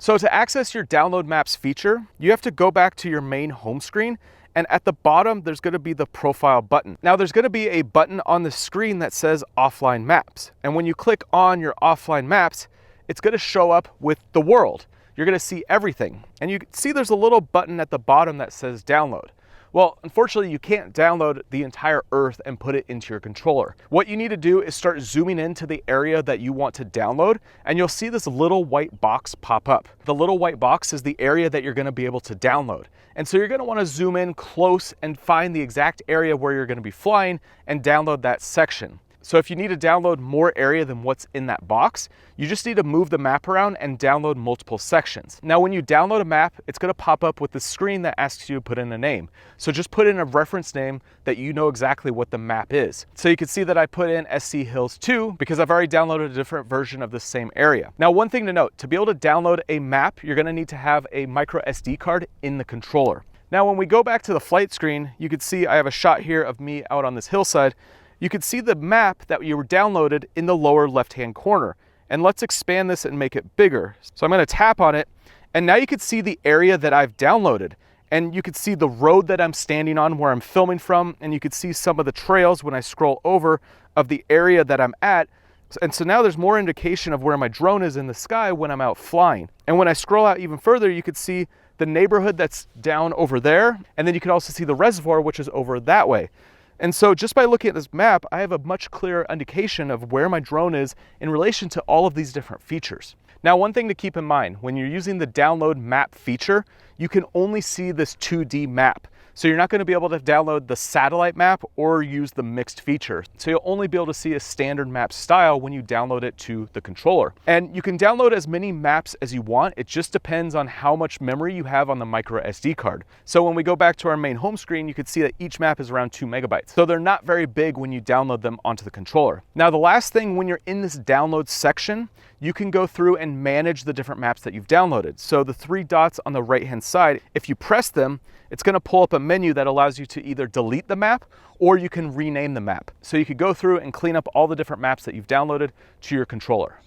So to access your download maps feature, you have to go back to your main home screen, and at the bottom, there's gonna be the profile button. Now there's gonna be a button on the screen that says offline maps. And when you click on your offline maps, it's gonna show up with the world. You're gonna see everything. And you can see there's a little button at the bottom that says download. Well, unfortunately, you can't download the entire Earth and put it into your controller. What you need to do is start zooming into the area that you want to download, and you'll see this little white box pop up. The little white box is the area that you're gonna be able to download. And so you're gonna wanna zoom in close and find the exact area where you're gonna be flying and download that section. So if you need to download more area than what's in that box, you just need to move the map around and download multiple sections. Now, when you download a map, it's gonna pop up with the screen that asks you to put in a name. So just put in a reference name that you know exactly what the map is. So you can see that I put in SC Hills 2 because I've already downloaded a different version of the same area. Now, one thing to note, to be able to download a map, you're gonna need to have a micro SD card in the controller. Now, when we go back to the flight screen, you can see I have a shot here of me out on this hillside. You can see the map that you were downloaded in the lower left-hand corner. And let's expand this and make it bigger. So I'm gonna tap on it, and now you can see the area that I've downloaded. And you can see the road that I'm standing on where I'm filming from, and you can see some of the trails when I scroll over of the area that I'm at. And so now there's more indication of where my drone is in the sky when I'm out flying. And when I scroll out even further, you could see the neighborhood that's down over there, and then you can also see the reservoir, which is over that way. And so just by looking at this map, I have a much clearer indication of where my drone is in relation to all of these different features. Now, one thing to keep in mind, when you're using the download map feature, you can only see this 2D map. So you're not going to be able to download the satellite map or use the mixed feature. So you'll only be able to see a standard map style when you download it to the controller. And you can download as many maps as you want. It just depends on how much memory you have on the micro SD card. So when we go back to our main home screen, you can see that each map is around 2 megabytes. So they're not very big when you download them onto the controller. Now, the last thing, when you're in this download section, you can go through and manage the different maps that you've downloaded. So the 3 dots on the right-hand side, if you press them, it's gonna pull up a menu that allows you to either delete the map or you can rename the map. So you could go through and clean up all the different maps that you've downloaded to your controller.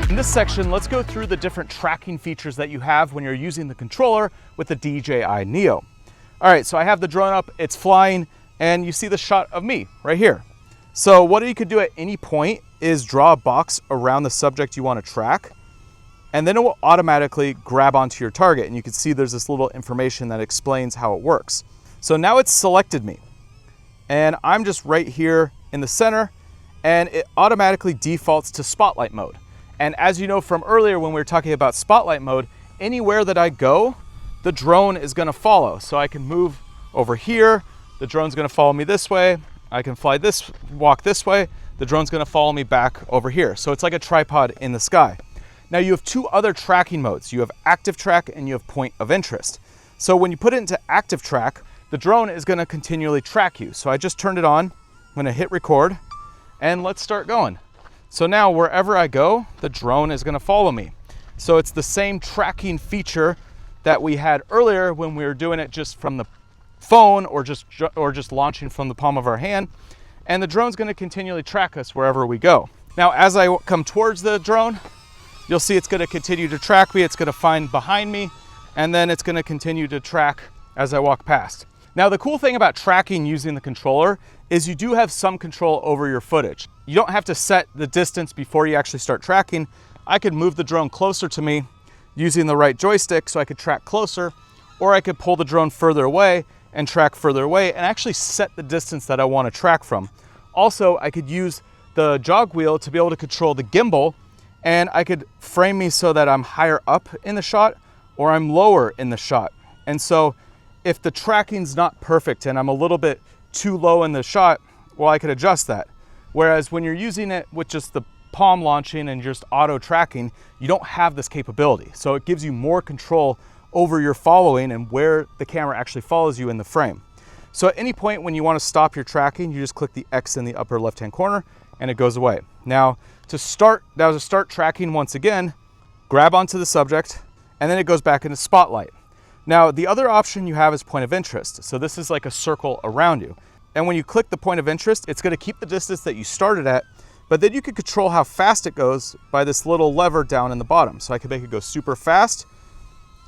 In this section, let's go through the different tracking features that you have when you're using the controller with the DJI NEO. All right, so I have the drone up, it's flying, and you see the shot of me right here. So what you could do at any point is draw a box around the subject you want to track, and then it will automatically grab onto your target. And you can see there's this little information that explains how it works. So now it's selected me, and I'm just right here in the center, and it automatically defaults to spotlight mode. And as you know from earlier when we were talking about spotlight mode, anywhere that I go, the drone is gonna follow. So I can move over here, the drone's gonna follow me this way. I can fly this, walk this way, the drone's gonna follow me back over here. So it's like a tripod in the sky. Now you have 2 other tracking modes. You have active track and you have point of interest. So when you put it into active track, the drone is gonna continually track you. So I just turned it on, I'm gonna hit record, and let's start going. So now wherever I go, the drone is gonna follow me. So it's the same tracking feature that we had earlier when we were doing it just from the phone or just launching from the palm of our hand. And the drone's gonna continually track us wherever we go. Now, as I come towards the drone, you'll see it's gonna continue to track me, it's gonna find behind me, and then it's gonna continue to track as I walk past. Now, the cool thing about tracking using the controller is you do have some control over your footage. You don't have to set the distance before you actually start tracking. I could move the drone closer to me using the right joystick so I could track closer, or I could pull the drone further away and track further away and actually set the distance that I wanna track from. Also, I could use the jog wheel to be able to control the gimbal, and I could frame me so that I'm higher up in the shot or I'm lower in the shot. And so if the tracking's not perfect and I'm a little bit too low in the shot, well, I could adjust that. Whereas when you're using it with just the palm launching and just auto tracking, you don't have this capability. So it gives you more control over your following and where the camera actually follows you in the frame. So at any point when you want to stop your tracking, you just click the X in the upper left-hand corner and it goes away. Now to start tracking once again, grab onto the subject and then it goes back into spotlight. Now the other option you have is point of interest. So this is like a circle around you. And when you click the point of interest, it's going to keep the distance that you started at, but then you can control how fast it goes by this little lever down in the bottom. So I can make it go super fast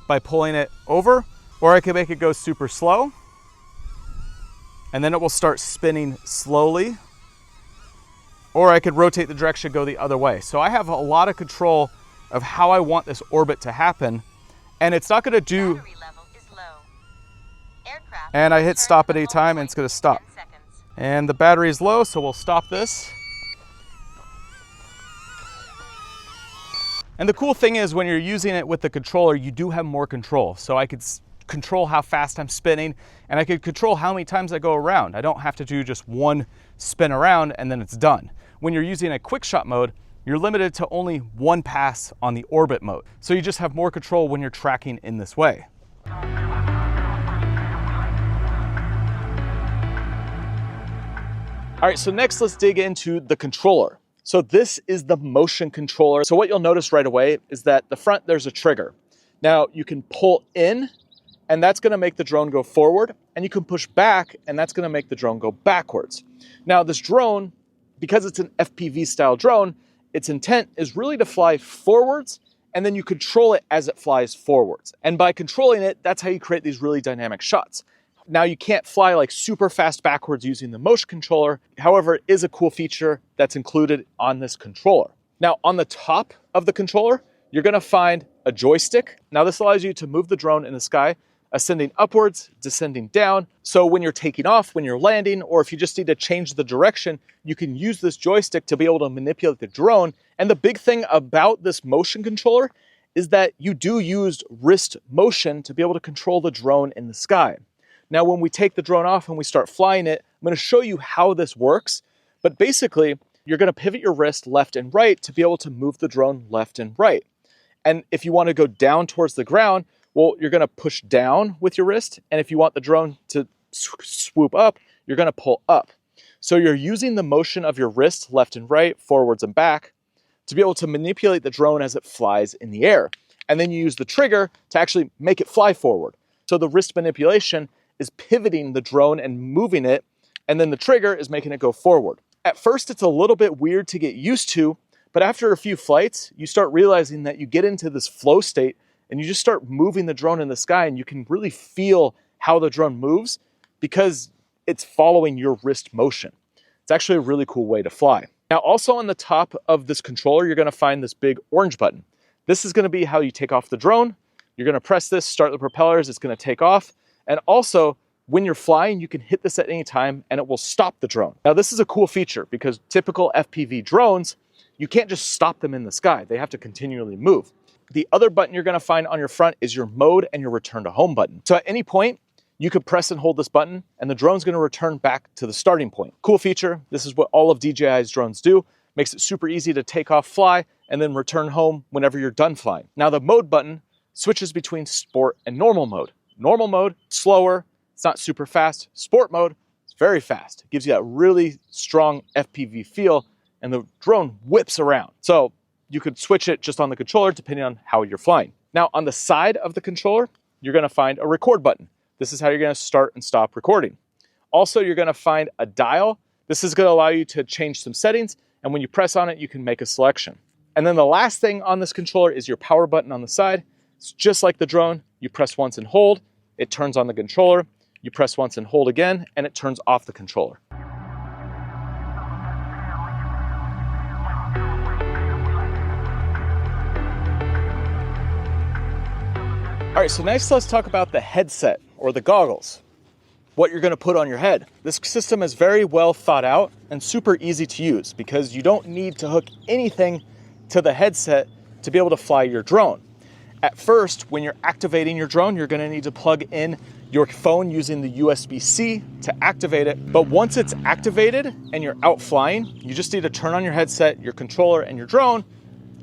by pulling it over, or I can make it go super slow, and then it will start spinning slowly, or I could rotate the direction, go the other way. So I have a lot of control of how I want this orbit to happen, and it's not going to do, and I hit stop at any time and it's going to stop. And the battery is low, so we'll stop this. And the cool thing is when you're using it with the controller, you do have more control. So I could control how fast I'm spinning and I could control how many times I go around. I don't have to do just one spin around and then it's done. When you're using a quick shot mode, you're limited to only one pass on the orbit mode. So you just have more control when you're tracking in this way. All right, so next let's dig into the controller. So this is the motion controller. So what you'll notice right away is that the front, there's a trigger. Now you can pull in and that's gonna make the drone go forward, and you can push back and that's gonna make the drone go backwards. Now this drone, because it's an FPV style drone, its intent is really to fly forwards and then you control it as it flies forwards. And by controlling it, that's how you create these really dynamic shots. Now you can't fly like super fast backwards using the motion controller. However, it is a cool feature that's included on this controller. Now on the top of the controller, you're gonna find a joystick. Now this allows you to move the drone in the sky, ascending upwards, descending down. So when you're taking off, when you're landing, or if you just need to change the direction, you can use this joystick to be able to manipulate the drone. And the big thing about this motion controller is that you do use wrist motion to be able to control the drone in the sky. Now, when we take the drone off and we start flying it, I'm going to show you how this works. But basically, you're going to pivot your wrist left and right to be able to move the drone left and right. And if you want to go down towards the ground, well, you're going to push down with your wrist. And if you want the drone to swoop up, you're going to pull up. So you're using the motion of your wrist left and right, forwards and back, to be able to manipulate the drone as it flies in the air. And then you use the trigger to actually make it fly forward. So the wrist manipulation is pivoting the drone and moving it, and then the trigger is making it go forward. At first, it's a little bit weird to get used to, but after a few flights, you start realizing that you get into this flow state and you just start moving the drone in the sky and you can really feel how the drone moves because it's following your wrist motion. It's actually a really cool way to fly. Now, also on the top of this controller, you're gonna find this big orange button. This is gonna be how you take off the drone. You're gonna press this, start the propellers, it's gonna take off. And also, when you're flying, you can hit this at any time and it will stop the drone. Now, this is a cool feature because typical FPV drones, you can't just stop them in the sky. They have to continually move. The other button you're gonna find on your front is your mode and your return to home button. So at any point, you could press and hold this button and the drone's gonna return back to the starting point. Cool feature. This is what all of DJI's drones do. Makes it super easy to take off, fly, and then return home whenever you're done flying. Now, the mode button switches between sport and normal mode. Normal mode, slower, it's not super fast. Sport mode, it's very fast. It gives you that really strong FPV feel and the drone whips around. So you could switch it just on the controller depending on how you're flying. Now on the side of the controller, you're gonna find a record button. This is how you're gonna start and stop recording. Also, you're gonna find a dial. This is gonna allow you to change some settings, and when you press on it, you can make a selection. And then the last thing on this controller is your power button on the side. It's just like the drone. You press once and hold, it turns on the controller. You press once and hold again, and it turns off the controller. All right, so next let's talk about the headset or the goggles, what you're gonna put on your head. This system is very well thought out and super easy to use because you don't need to hook anything to the headset to be able to fly your drone. At first, when you're activating your drone, you're gonna need to plug in your phone using the USB-C to activate it. But once it's activated and you're out flying, you just need to turn on your headset, your controller, and your drone,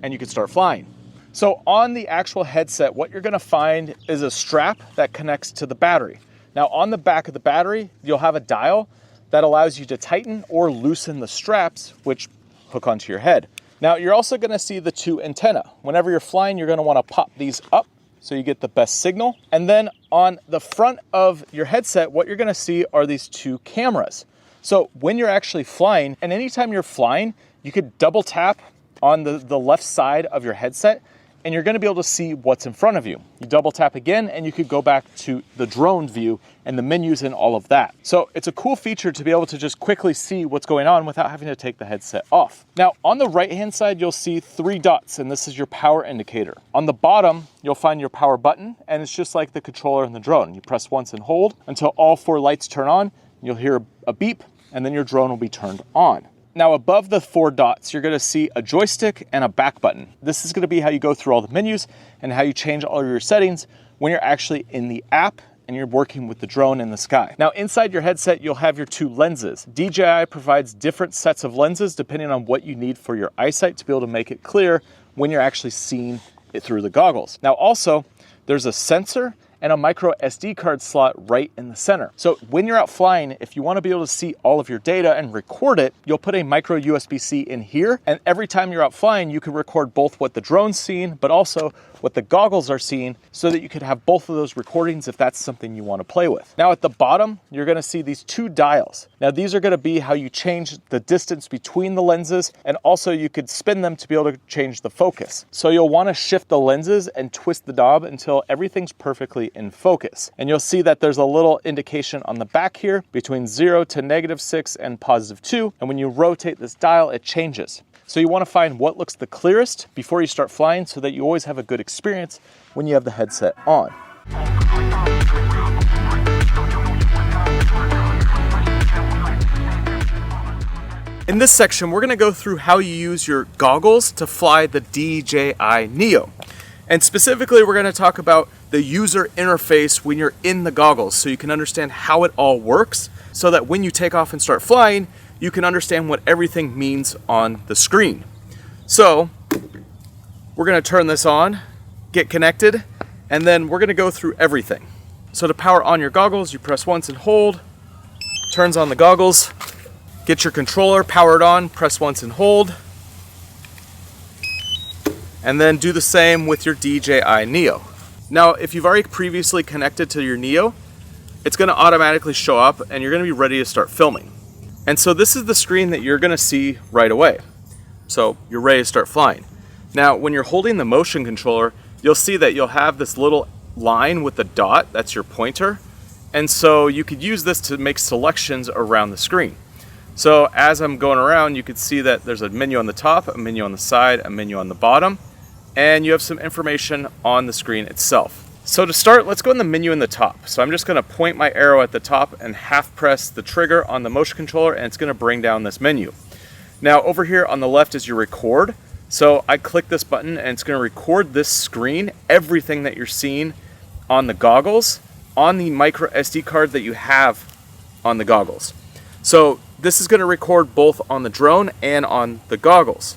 and you can start flying. So on the actual headset, what you're gonna find is a strap that connects to the battery. Now on the back of the battery, you'll have a dial that allows you to tighten or loosen the straps, which hook onto your head. Now you're also gonna see the two antennae. Whenever you're flying, you're gonna wanna pop these up so you get the best signal. And then on the front of your headset, what you're gonna see are these two cameras. So when you're actually flying, and anytime you're flying, you could double tap on the left side of your headset, and you're gonna be able to see what's in front of you. You double tap again, and you could go back to the drone view and the menus and all of that. So it's a cool feature to be able to just quickly see what's going on without having to take the headset off. Now, on the right-hand side, you'll see 3 dots, and this is your power indicator. On the bottom, you'll find your power button, and it's just like the controller in the drone. You press once and hold until all 4 lights turn on. You'll hear a beep, and then your drone will be turned on. Now above the 4 dots, you're gonna see a joystick and a back button. This is gonna be how you go through all the menus and how you change all of your settings when you're actually in the app and you're working with the drone in the sky. Now inside your headset, you'll have your 2 lenses. DJI provides different sets of lenses depending on what you need for your eyesight to be able to make it clear when you're actually seeing it through the goggles. Now also, there's a sensor and a micro SD card slot right in the center. So when you're out flying, if you want to be able to see all of your data and record it, you'll put a micro USB-C in here. And every time you're out flying, you can record both what the drone's seeing, but also what the goggles are seeing, so that you could have both of those recordings if that's something you want to play with. Now at the bottom, you're going to see these 2 dials. Now these are going to be how you change the distance between the lenses, and also you could spin them to be able to change the focus. So you'll want to shift the lenses and twist the knob until everything's perfectly in focus. And you'll see that there's a little indication on the back here between 0 to -6 and +2. And when you rotate this dial, it changes. So you want to find what looks the clearest before you start flying, so that you always have a good experience when you have the headset on. In this section, we're going to go through how you use your goggles to fly the DJI NEO. And specifically, we're going to talk about the user interface when you're in the goggles, so you can understand how it all works, so that when you take off and start flying, you can understand what everything means on the screen. So we're going to turn this on, get connected, and then we're going to go through everything. So to power on your goggles, you press once and hold, turns on the goggles. Get your controller powered on, press once and hold, and then do the same with your DJI NEO. Now, if you've already previously connected to your NEO, it's going to automatically show up and you're going to be ready to start filming. And so this is the screen that you're going to see right away. So you're ready to start flying. Now, when you're holding the motion controller, you'll see that you'll have this little line with the dot, that's your pointer. And so you could use this to make selections around the screen. So as I'm going around, you can see that there's a menu on the top, a menu on the side, a menu on the bottom, and you have some information on the screen itself. So to start, let's go in the menu in the top. So I'm just going to point my arrow at the top and half press the trigger on the motion controller, and it's going to bring down this menu. Now over here on the left is your record. So I click this button and it's going to record this screen, everything that you're seeing on the goggles, on the micro SD card that you have on the goggles. So this is going to record both on the drone and on the goggles.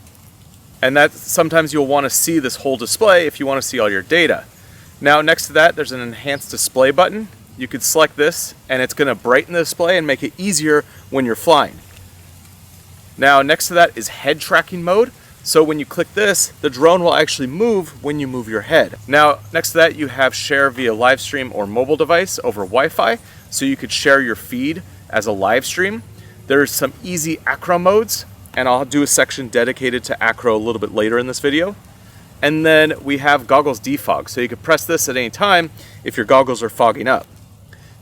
And that sometimes you'll want to see this whole display if you want to see all your data. Now next to that, there's an enhanced display button. You could select this and it's going to brighten the display and make it easier when you're flying. Now next to that is head tracking mode. So when you click this, the drone will actually move when you move your head. Now next to that, you have share via live stream or mobile device over Wi-Fi. So you could share your feed as a live stream. There's some easy acro modes, and I'll do a section dedicated to acro a little bit later in this video. And then we have goggles defog, so you can press this at any time if your goggles are fogging up.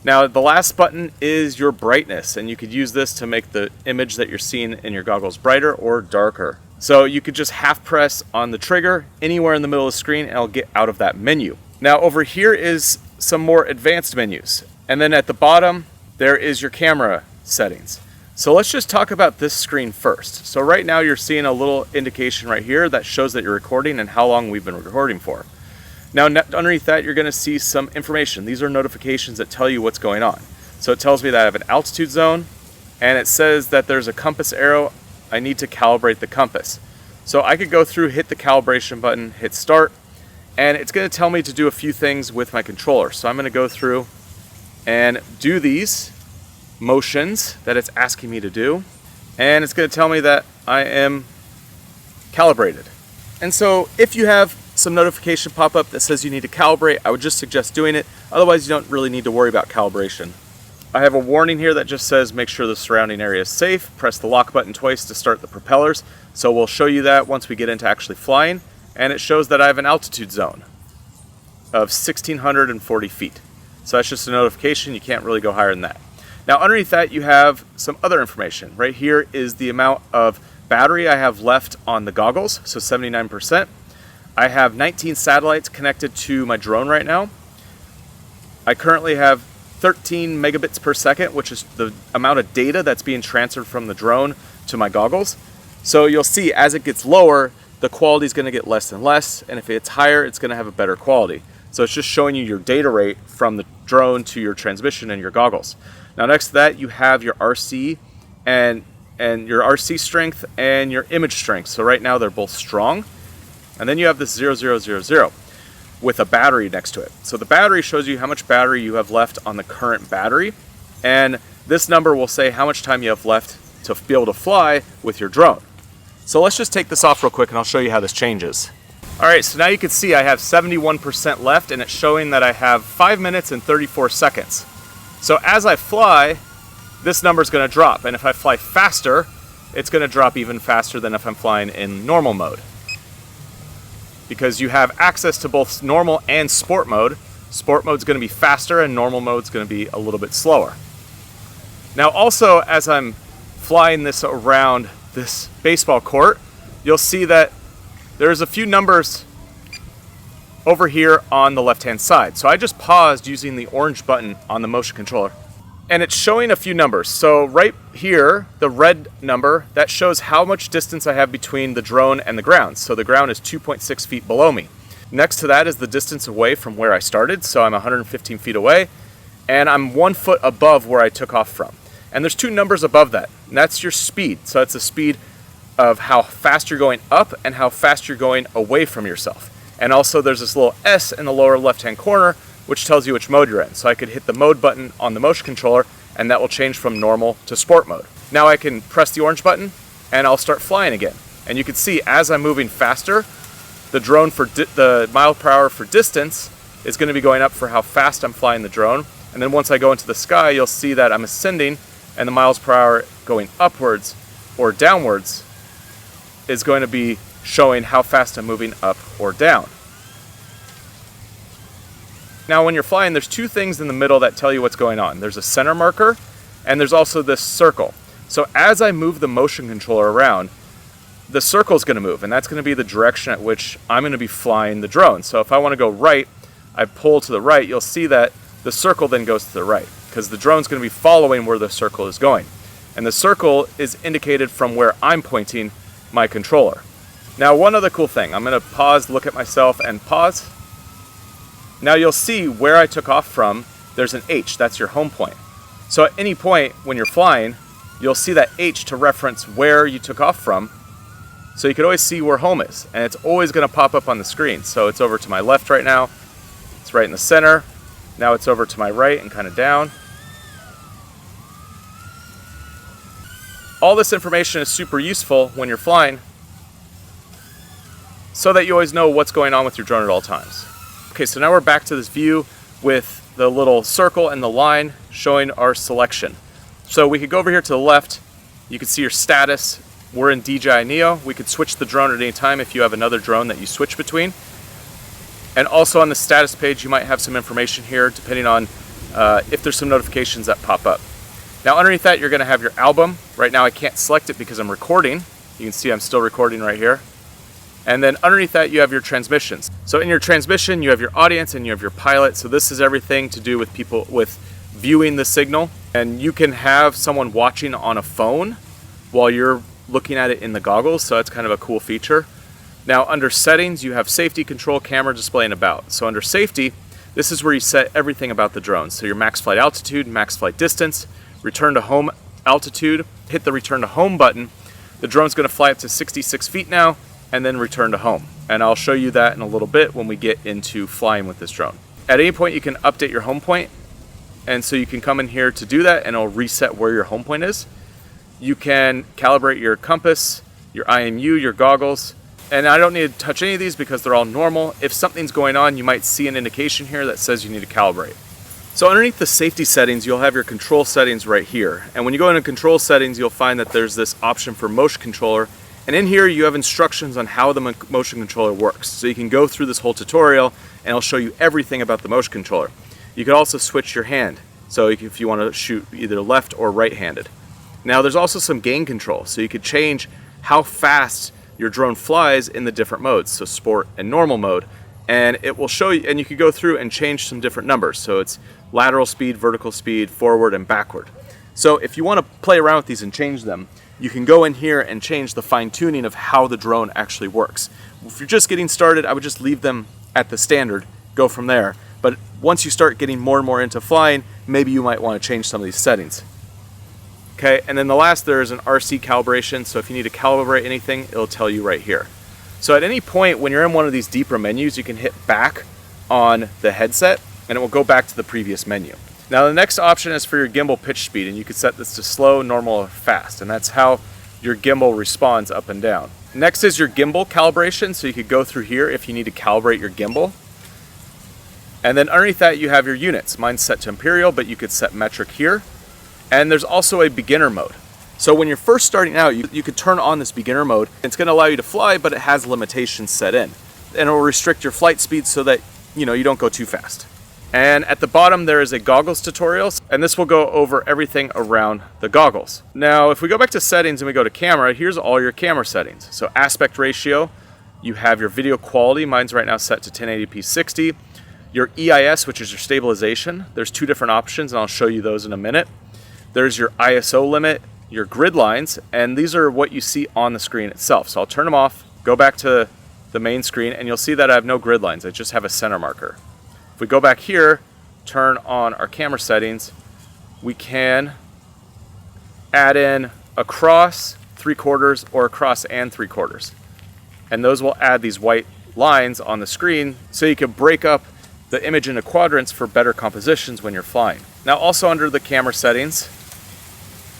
Now the last button is your brightness, and you could use this to make the image that you're seeing in your goggles brighter or darker. So you could just half press on the trigger anywhere in the middle of the screen and it'll get out of that menu. Now over here is some more advanced menus. And then at the bottom, there is your camera settings. So let's just talk about this screen first. So right now you're seeing a little indication right here that shows that you're recording and how long we've been recording for. Now underneath that, you're gonna see some information. These are notifications that tell you what's going on. So it tells me that I have an altitude zone, and it says that there's a compass arrow. I need to calibrate the compass. So I could go through, hit the calibration button, hit start, and it's gonna tell me to do a few things with my controller. So I'm gonna go through and do these motions that it's asking me to do, and it's gonna tell me that I am calibrated. And so if you have some notification pop up that says you need to calibrate, I would just suggest doing it. Otherwise, you don't really need to worry about calibration. I have a warning here that just says make sure the surrounding area is safe. Press the lock button twice to start the propellers. So we'll show you that once we get into actually flying. And it shows that I have an altitude zone of 1,640 feet. So that's just a notification. You can't really go higher than that. Now underneath that, you have some other information. Right here is the amount of battery I have left on the goggles, so 79%. I have 19 satellites connected to my drone right now. I currently have 13 megabits per second, which is the amount of data that's being transferred from the drone to my goggles. So you'll see as it gets lower, the quality is going to get less and less, and if it's higher, it's going to have a better quality. So it's just showing you your data rate from the drone to your transmission and your goggles. Now next to that, you have your RC and your RC strength and your image strength. So right now they're both strong. And then you have this 0000 with a battery next to it. So the battery shows you how much battery you have left on the current battery. And this number will say how much time you have left to be able to fly with your drone. So let's just take this off real quick and I'll show you how this changes. All right, so now you can see I have 71% left, and it's showing that I have 5 minutes and 34 seconds. So as I fly, this number is going to drop. And if I fly faster, it's going to drop even faster than if I'm flying in normal mode, because you have access to both normal and sport mode. Sport mode is going to be faster and normal mode is going to be a little bit slower. Now also, as I'm flying this around this baseball court, you'll see that there's a few numbers over here on the left hand side. So I just paused using the orange button on the motion controller, and it's showing a few numbers. So right here, the red number, that shows how much distance I have between the drone and the ground. So the ground is 2.6 feet below me. Next to that is the distance away from where I started. So I'm 115 feet away, and I'm 1 foot above where I took off from. And there's two numbers above that, and that's your speed. So it's the speed of how fast you're going up and how fast you're going away from yourself. And also there's this little S in the lower left-hand corner, which tells you which mode you're in. So I could hit the mode button on the motion controller, and that will change from normal to sport mode. Now I can press the orange button, and I'll start flying again. And you can see as I'm moving faster, the drone for the mile per hour for distance is going to be going up for how fast I'm flying the drone. And then once I go into the sky, you'll see that I'm ascending, and the miles per hour going upwards or downwards is going to be showing how fast I'm moving up or down. Now when you're flying, there's two things in the middle that tell you what's going on. There's a center marker, and there's also this circle. So as I move the motion controller around, the circle is going to move, and that's going to be the direction at which I'm going to be flying the drone. So if I want to go right, I pull to the right, you'll see that the circle then goes to the right, because the drone's going to be following where the circle is going. And the circle is indicated from where I'm pointing my controller. Now one other cool thing, I'm going to pause, look at myself, and pause. Now you'll see where I took off from, there's an H, that's your home point. So at any point when you're flying, you'll see that H to reference where you took off from. So you can always see where home is, and it's always going to pop up on the screen. So it's over to my left right now, it's right in the center, now it's over to my right and kind of down. All this information is super useful when you're flying, so that you always know what's going on with your drone at all times. Okay, so now we're back to this view with the little circle and the line showing our selection. So we could go over here to the left, you can see your status. We're in DJI NEO. We could switch the drone at any time if you have another drone that you switch between. And also on the status page, you might have some information here depending on if there's some notifications that pop up. Now underneath that, you're gonna have your album. Right now I can't select it because I'm recording. You can see I'm still recording right here. And then underneath that, you have your transmissions. So in your transmission, you have your audience and you have your pilot. So this is everything to do with people with viewing the signal. And you can have someone watching on a phone while you're looking at it in the goggles. So that's kind of a cool feature. Now under settings, you have safety, control, camera, display, and about. So under safety, this is where you set everything about the drone. So your max flight altitude, max flight distance, return to home altitude, hit the return to home button. The drone's gonna fly up to 66 feet now and then return to home. And I'll show you that in a little bit when we get into flying with this drone. At any point you can update your home point. And so you can come in here to do that and it'll reset where your home point is. You can calibrate your compass, your IMU, your goggles. And I don't need to touch any of these because they're all normal. If something's going on, you might see an indication here that says you need to calibrate. So underneath the safety settings, you'll have your control settings right here. And when you go into control settings, you'll find that there's this option for motion controller. And in here, you have instructions on how the motion controller works. So you can go through this whole tutorial and it'll show you everything about the motion controller. You can also switch your hand. So if you want to shoot either left or right-handed. Now there's also some gain control. So you could change how fast your drone flies in the different modes, so sport and normal mode, and it will show you, and you can go through and change some different numbers. So it's lateral speed, vertical speed, forward and backward. So if you want to play around with these and change them, you can go in here and change the fine tuning of how the drone actually works. If you're just getting started, I would just leave them at the standard, go from there. But once you start getting more and more into flying, maybe you might want to change some of these settings. Okay, and then the last, there is an RC calibration. So if you need to calibrate anything, it'll tell you right here. So at any point when you're in one of these deeper menus, you can hit back on the headset and it will go back to the previous menu. Now the next option is for your gimbal pitch speed, and you can set this to slow, normal, or fast, and that's how your gimbal responds up and down. Next is your gimbal calibration, so you could go through here if you need to calibrate your gimbal. And then underneath that you have your units. Mine's set to imperial, but you could set metric here. And there's also a beginner mode. So when you're first starting out, you could turn on this beginner mode. It's gonna allow you to fly, but it has limitations set in. And it will restrict your flight speed so that you don't go too fast. And at the bottom, there is a goggles tutorial, and this will go over everything around the goggles. Now, if we go back to settings and we go to camera, here's all your camera settings. So aspect ratio, you have your video quality. Mine's right now set to 1080p 60. Your EIS, which is your stabilization. There's two different options, and I'll show you those in a minute. There's your ISO limit, your grid lines, and these are what you see on the screen itself. So I'll turn them off, go back to the main screen, and you'll see that I have no grid lines. I just have a center marker. If we go back here, turn on our camera settings, we can add in across 3/4 or across and 3/4. And those will add these white lines on the screen so you can break up the image into quadrants for better compositions when you're flying. Now also under the camera settings,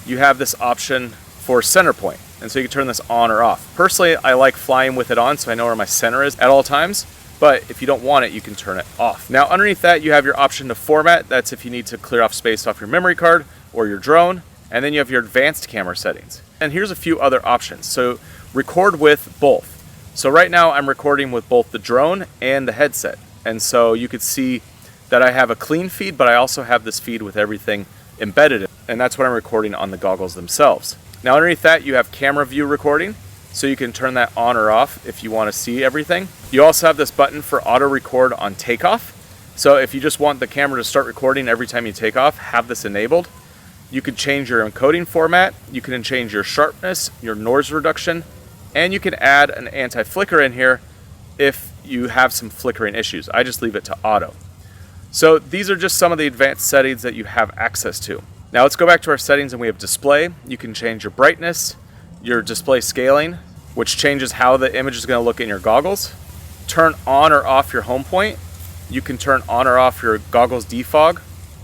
you have this option for center point. And so you can turn this on or off. Personally, I like flying with it on so I know where my center is at all times. But if you don't want it, you can turn it off. Now underneath that, you have your option to format. That's if you need to clear off space off your memory card or your drone. And then you have your advanced camera settings. And here's a few other options. So record with both. So right now I'm recording with both the drone and the headset. And so you could see that I have a clean feed, but I also have this feed with everything embedded in. And that's what I'm recording on the goggles themselves. Now underneath that, you have camera view recording. So you can turn that on or off if you want to see everything. You also have this button for auto record on takeoff. So if you just want the camera to start recording every time you take off, have this enabled. You could change your encoding format. You can change your sharpness, your noise reduction, and you can add an anti-flicker in here if you have some flickering issues. I just leave it to auto. So these are just some of the advanced settings that you have access to. Now let's go back to our settings and we have display. You can change your brightness, your display scaling, which changes how the image is going to look in your goggles. Turn on or off your home point. You can turn on or off your goggles defog,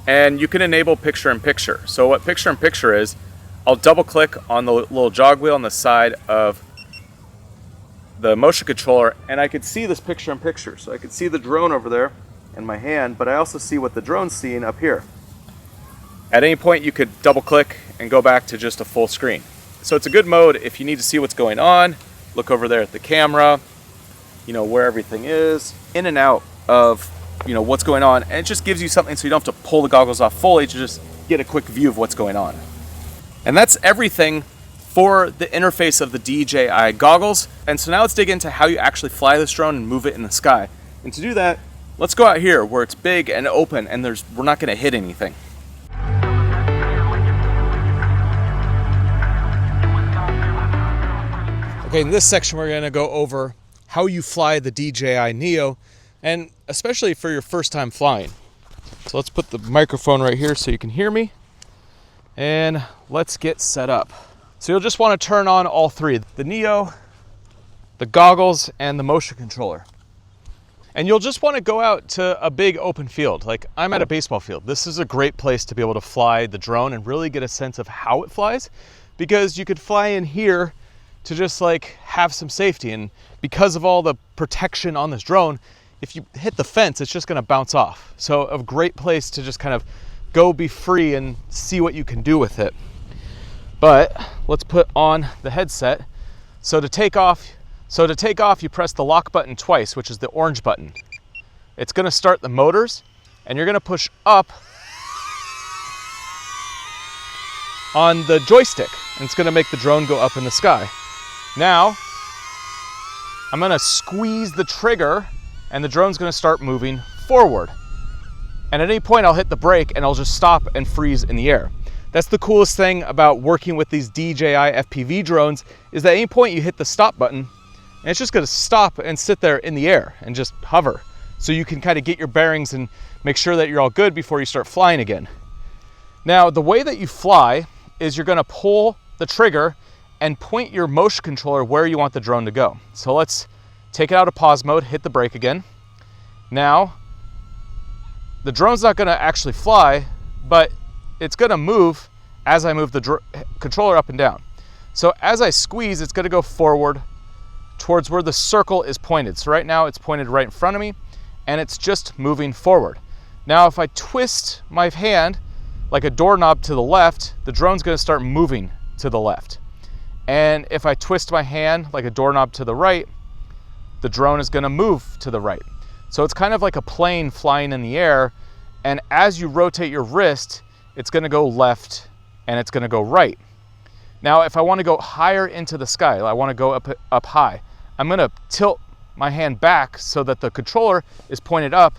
and you can enable picture-in-picture. So what picture-in-picture is, I'll double click on the little jog wheel on the side of the motion controller, and I could see this picture-in-picture. So I could see the drone over there in my hand, but I also see what the drone's seeing up here. At any point, you could double click and go back to just a full screen. So it's a good mode if you need to see what's going on, look over there at the camera, where everything is, in and out of, what's going on. And it just gives you something so you don't have to pull the goggles off fully to just get a quick view of what's going on. And that's everything for the interface of the DJI goggles. And so now let's dig into how you actually fly this drone and move it in the sky. And to do that, let's go out here where it's big and open and we're not gonna hit anything. Okay, in this section, we're gonna go over how you fly the DJI NEO, and especially for your first time flying. So let's put the microphone right here so you can hear me, and let's get set up. So you'll just want to turn on all three, the NEO, the goggles, and the motion controller. And you'll just want to go out to a big open field. Like I'm at a baseball field. This is a great place to be able to fly the drone and really get a sense of how it flies, because you could fly in here to just like have some safety. And because of all the protection on this drone, if you hit the fence, it's just going to bounce off. So a great place to just kind of go be free and see what you can do with it. But let's put on the headset. So to take off, you press the lock button twice, which is the orange button. It's gonna start the motors, and you're gonna push up on the joystick, and it's gonna make the drone go up in the sky. Now, I'm gonna squeeze the trigger, and the drone's gonna start moving forward. And at any point, I'll hit the brake, and I'll just stop and freeze in the air. That's the coolest thing about working with these DJI FPV drones, is that at any point you hit the stop button, and it's just gonna stop and sit there in the air and just hover. So you can kind of get your bearings and make sure that you're all good before you start flying again. Now, the way that you fly is you're gonna pull the trigger and point your motion controller where you want the drone to go. So let's take it out of pause mode, hit the brake again. Now, the drone's not gonna actually fly, but it's gonna move as I move the controller up and down. So as I squeeze, it's gonna go forward towards where the circle is pointed. So right now it's pointed right in front of me, and it's just moving forward. Now if I twist my hand like a doorknob to the left, the drone's gonna start moving to the left. And if I twist my hand like a doorknob to the right, the drone is gonna move to the right. So it's kind of like a plane flying in the air, and as you rotate your wrist, it's gonna go left and it's gonna go right. Now, if I wanna go higher into the sky, I wanna go up high, I'm gonna tilt my hand back so that the controller is pointed up,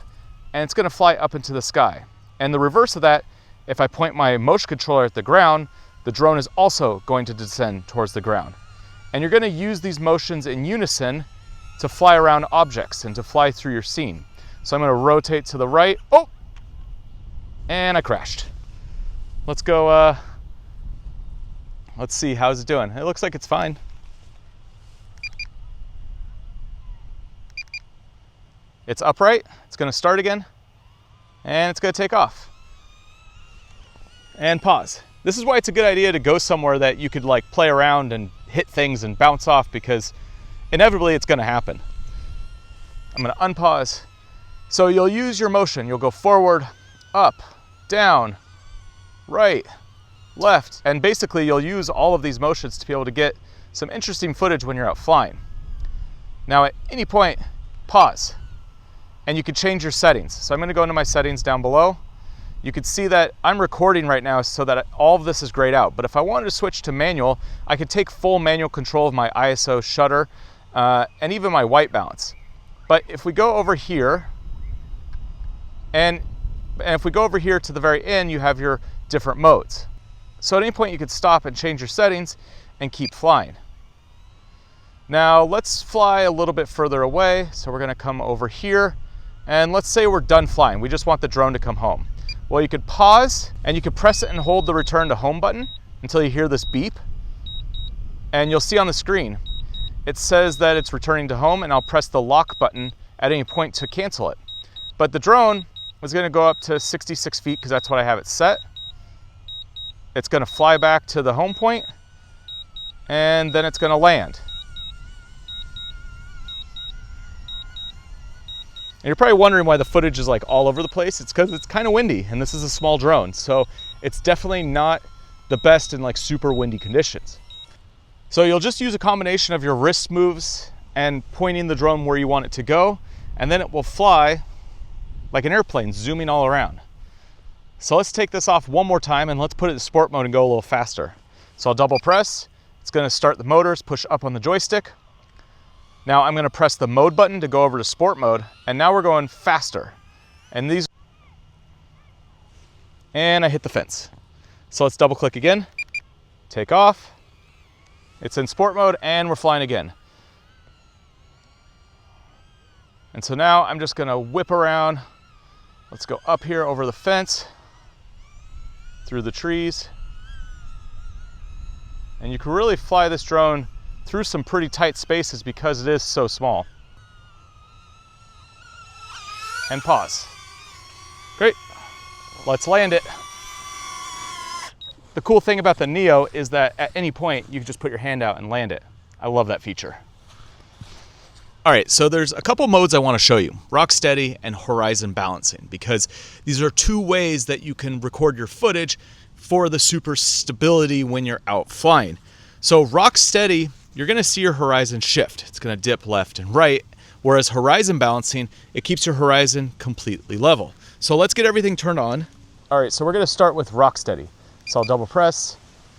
and it's gonna fly up into the sky. And the reverse of that, if I point my motion controller at the ground, the drone is also going to descend towards the ground. And you're gonna use these motions in unison to fly around objects and to fly through your scene. So I'm gonna rotate to the right, oh, and I crashed. Let's go, let's see, how's it doing? It looks like it's fine. It's upright, it's gonna start again, and it's gonna take off. And pause. This is why it's a good idea to go somewhere that you could like play around and hit things and bounce off, because inevitably it's gonna happen. I'm gonna unpause. So you'll use your motion. You'll go forward, up, down, right, left, and basically you'll use all of these motions to be able to get some interesting footage when you're out flying. Now at any point, pause, and you can change your settings. So I'm gonna go into my settings down below. You can see that I'm recording right now so that all of this is grayed out, but if I wanted to switch to manual, I could take full manual control of my ISO shutter and even my white balance. But if we go over here, and if we go over here to the very end, you have your different modes. So at any point you could stop and change your settings and keep flying. Now let's fly a little bit further away. So we're gonna come over here, and let's say we're done flying. We just want the drone to come home. Well, you could pause, and you could press it and hold the return to home button until you hear this beep. And you'll see on the screen, it says that it's returning to home, and I'll press the lock button at any point to cancel it. But the drone is gonna go up to 66 feet because that's what I have it set. It's gonna fly back to the home point, and then it's gonna land. And you're probably wondering why the footage is like all over the place. It's because it's kind of windy, and this is a small drone, so it's definitely not the best in like super windy conditions. So you'll just use a combination of your wrist moves and pointing the drone where you want it to go, and then it will fly like an airplane, zooming all around. So let's take this off one more time, and let's put it in sport mode and go a little faster. So I'll double press. It's gonna start the motors, push up on the joystick. Now I'm gonna press the mode button to go over to sport mode, and now we're going faster. And I hit the fence. So let's double click again, take off. It's in sport mode, and we're flying again. And so now I'm just gonna whip around. Let's go up here over the fence, through the trees. And you can really fly this drone through some pretty tight spaces because it is so small. And pause. Great, let's land it. The cool thing about the Neo is that at any point you can just put your hand out and land it. I love that feature. All right, so there's a couple modes I want to show you, rock steady and horizon balancing, because these are two ways that you can record your footage for the super stability when you're out flying. So rock steady, you're gonna see your horizon shift. It's gonna dip left and right, whereas horizon balancing, it keeps your horizon completely level. So let's get everything turned on. All right, so we're gonna start with rock steady. So I'll double press,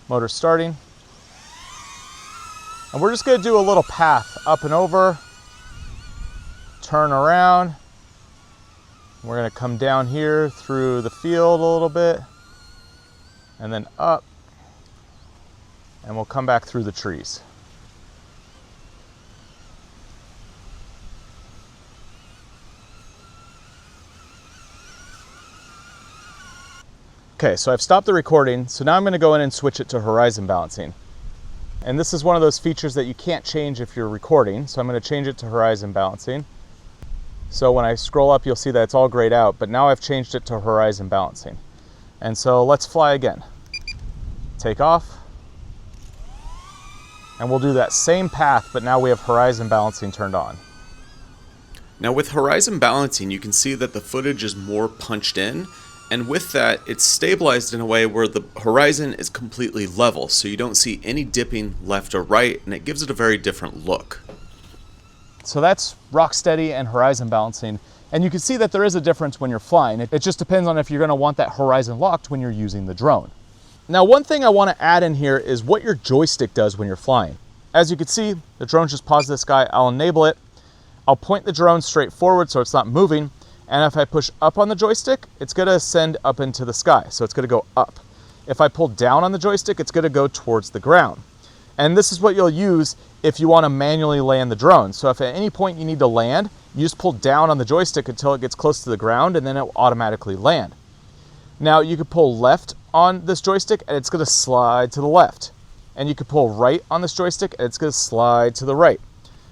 motor starting. And we're just gonna do a little path up and over, turn around. We're gonna come down here through the field a little bit and then up, and we'll come back through the trees. Okay, so I've stopped the recording, so now I'm gonna go in and switch it to horizon balancing. And this is one of those features that you can't change if you're recording, so I'm gonna change it to horizon balancing. So when I scroll up, you'll see that it's all grayed out, but now I've changed it to horizon balancing. And so let's fly again. Take off. And we'll do that same path, but now we have horizon balancing turned on. Now with horizon balancing, you can see that the footage is more punched in, and with that, it's stabilized in a way where the horizon is completely level, so you don't see any dipping left or right, and it gives it a very different look. So that's rock steady and horizon balancing. And you can see that there is a difference when you're flying. It just depends on if you're gonna want that horizon locked when you're using the drone. Now, one thing I wanna add in here is what your joystick does when you're flying. As you can see, the drone just paused the sky. I'll enable it. I'll point the drone straight forward so it's not moving. And if I push up on the joystick, it's gonna ascend up into the sky. So it's gonna go up. If I pull down on the joystick, it's gonna go towards the ground. And this is what you'll use if you wanna manually land the drone. So if at any point you need to land, you just pull down on the joystick until it gets close to the ground and then it will automatically land. Now you can pull left on this joystick and it's gonna slide to the left. And you can pull right on this joystick and it's gonna slide to the right.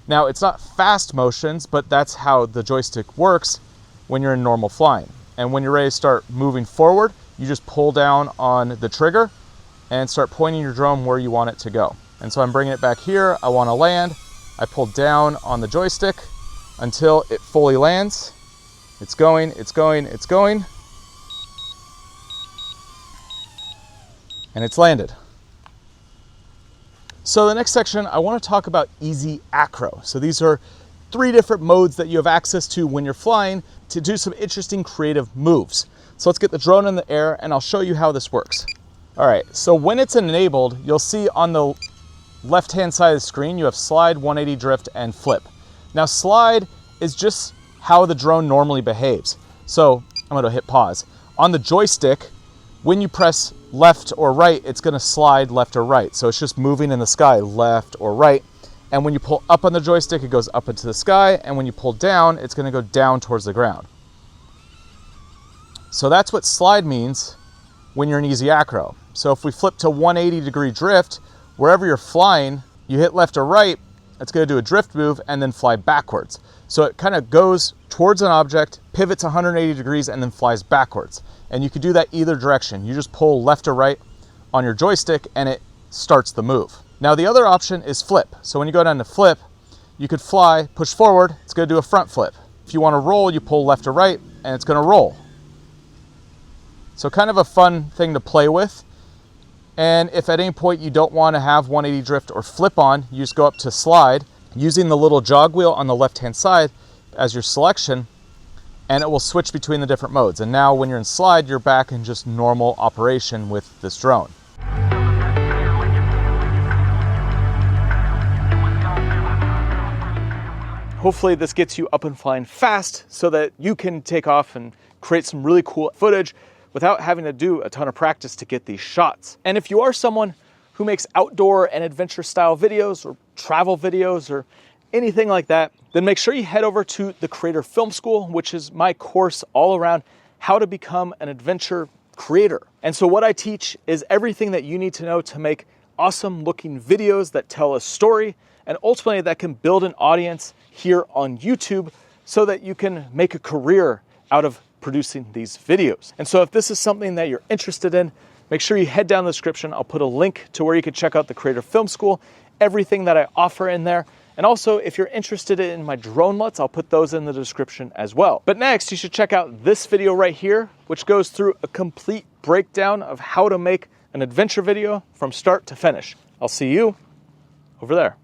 Now it's not fast motions, but that's how the joystick works when you're in normal flying. And when you're ready to start moving forward, you just pull down on the trigger and start pointing your drone where you want it to go. And so I'm bringing it back here. I want to land. I pull down on the joystick until it fully lands. It's going, it's going, it's going. And it's landed. So the next section, I want to talk about easy acro. So these are 3 different modes that you have access to when you're flying to do some interesting creative moves. So let's get the drone in the air and I'll show you how this works. All right, so when it's enabled, you'll see on the left-hand side of the screen, you have slide, 180 drift, and flip. Now slide is just how the drone normally behaves. So I'm gonna hit pause. On the joystick, when you press left or right, it's gonna slide left or right. So it's just moving in the sky, left or right. And when you pull up on the joystick, it goes up into the sky. And when you pull down, it's gonna go down towards the ground. So that's what slide means when you're in easy acro. So if we flip to 180-degree drift, wherever you're flying, you hit left or right, it's gonna do a drift move and then fly backwards. So it kind of goes towards an object, pivots 180 degrees, and then flies backwards. And you can do that either direction. You just pull left or right on your joystick and it starts the move. Now the other option is flip. So when you go down to flip, you could fly, push forward, it's gonna do a front flip. If you wanna roll, you pull left or right and it's gonna roll. So kind of a fun thing to play with. And if at any point you don't wanna have 180 drift or flip on, you just go up to slide, using the little jog wheel on the left-hand side as your selection, and it will switch between the different modes. And now when you're in slide, you're back in just normal operation with this drone. Hopefully this gets you up and flying fast so that you can take off and create some really cool footage without having to do a ton of practice to get these shots. And if you are someone who makes outdoor and adventure style videos or travel videos or anything like that, then make sure you head over to the Creator Film School, which is my course all around how to become an adventure creator. And so what I teach is everything that you need to know to make awesome looking videos that tell a story, and ultimately that can build an audience here on YouTube so that you can make a career out of producing these videos. And so if this is something that you're interested in, make sure you head down the description. I'll put a link to where you can check out the Creator Film School, everything that I offer in there. And also, if you're interested in my dronelets, I'll put those in the description as well. But next, you should check out this video right here, which goes through a complete breakdown of how to make an adventure video from start to finish. I'll see you over there.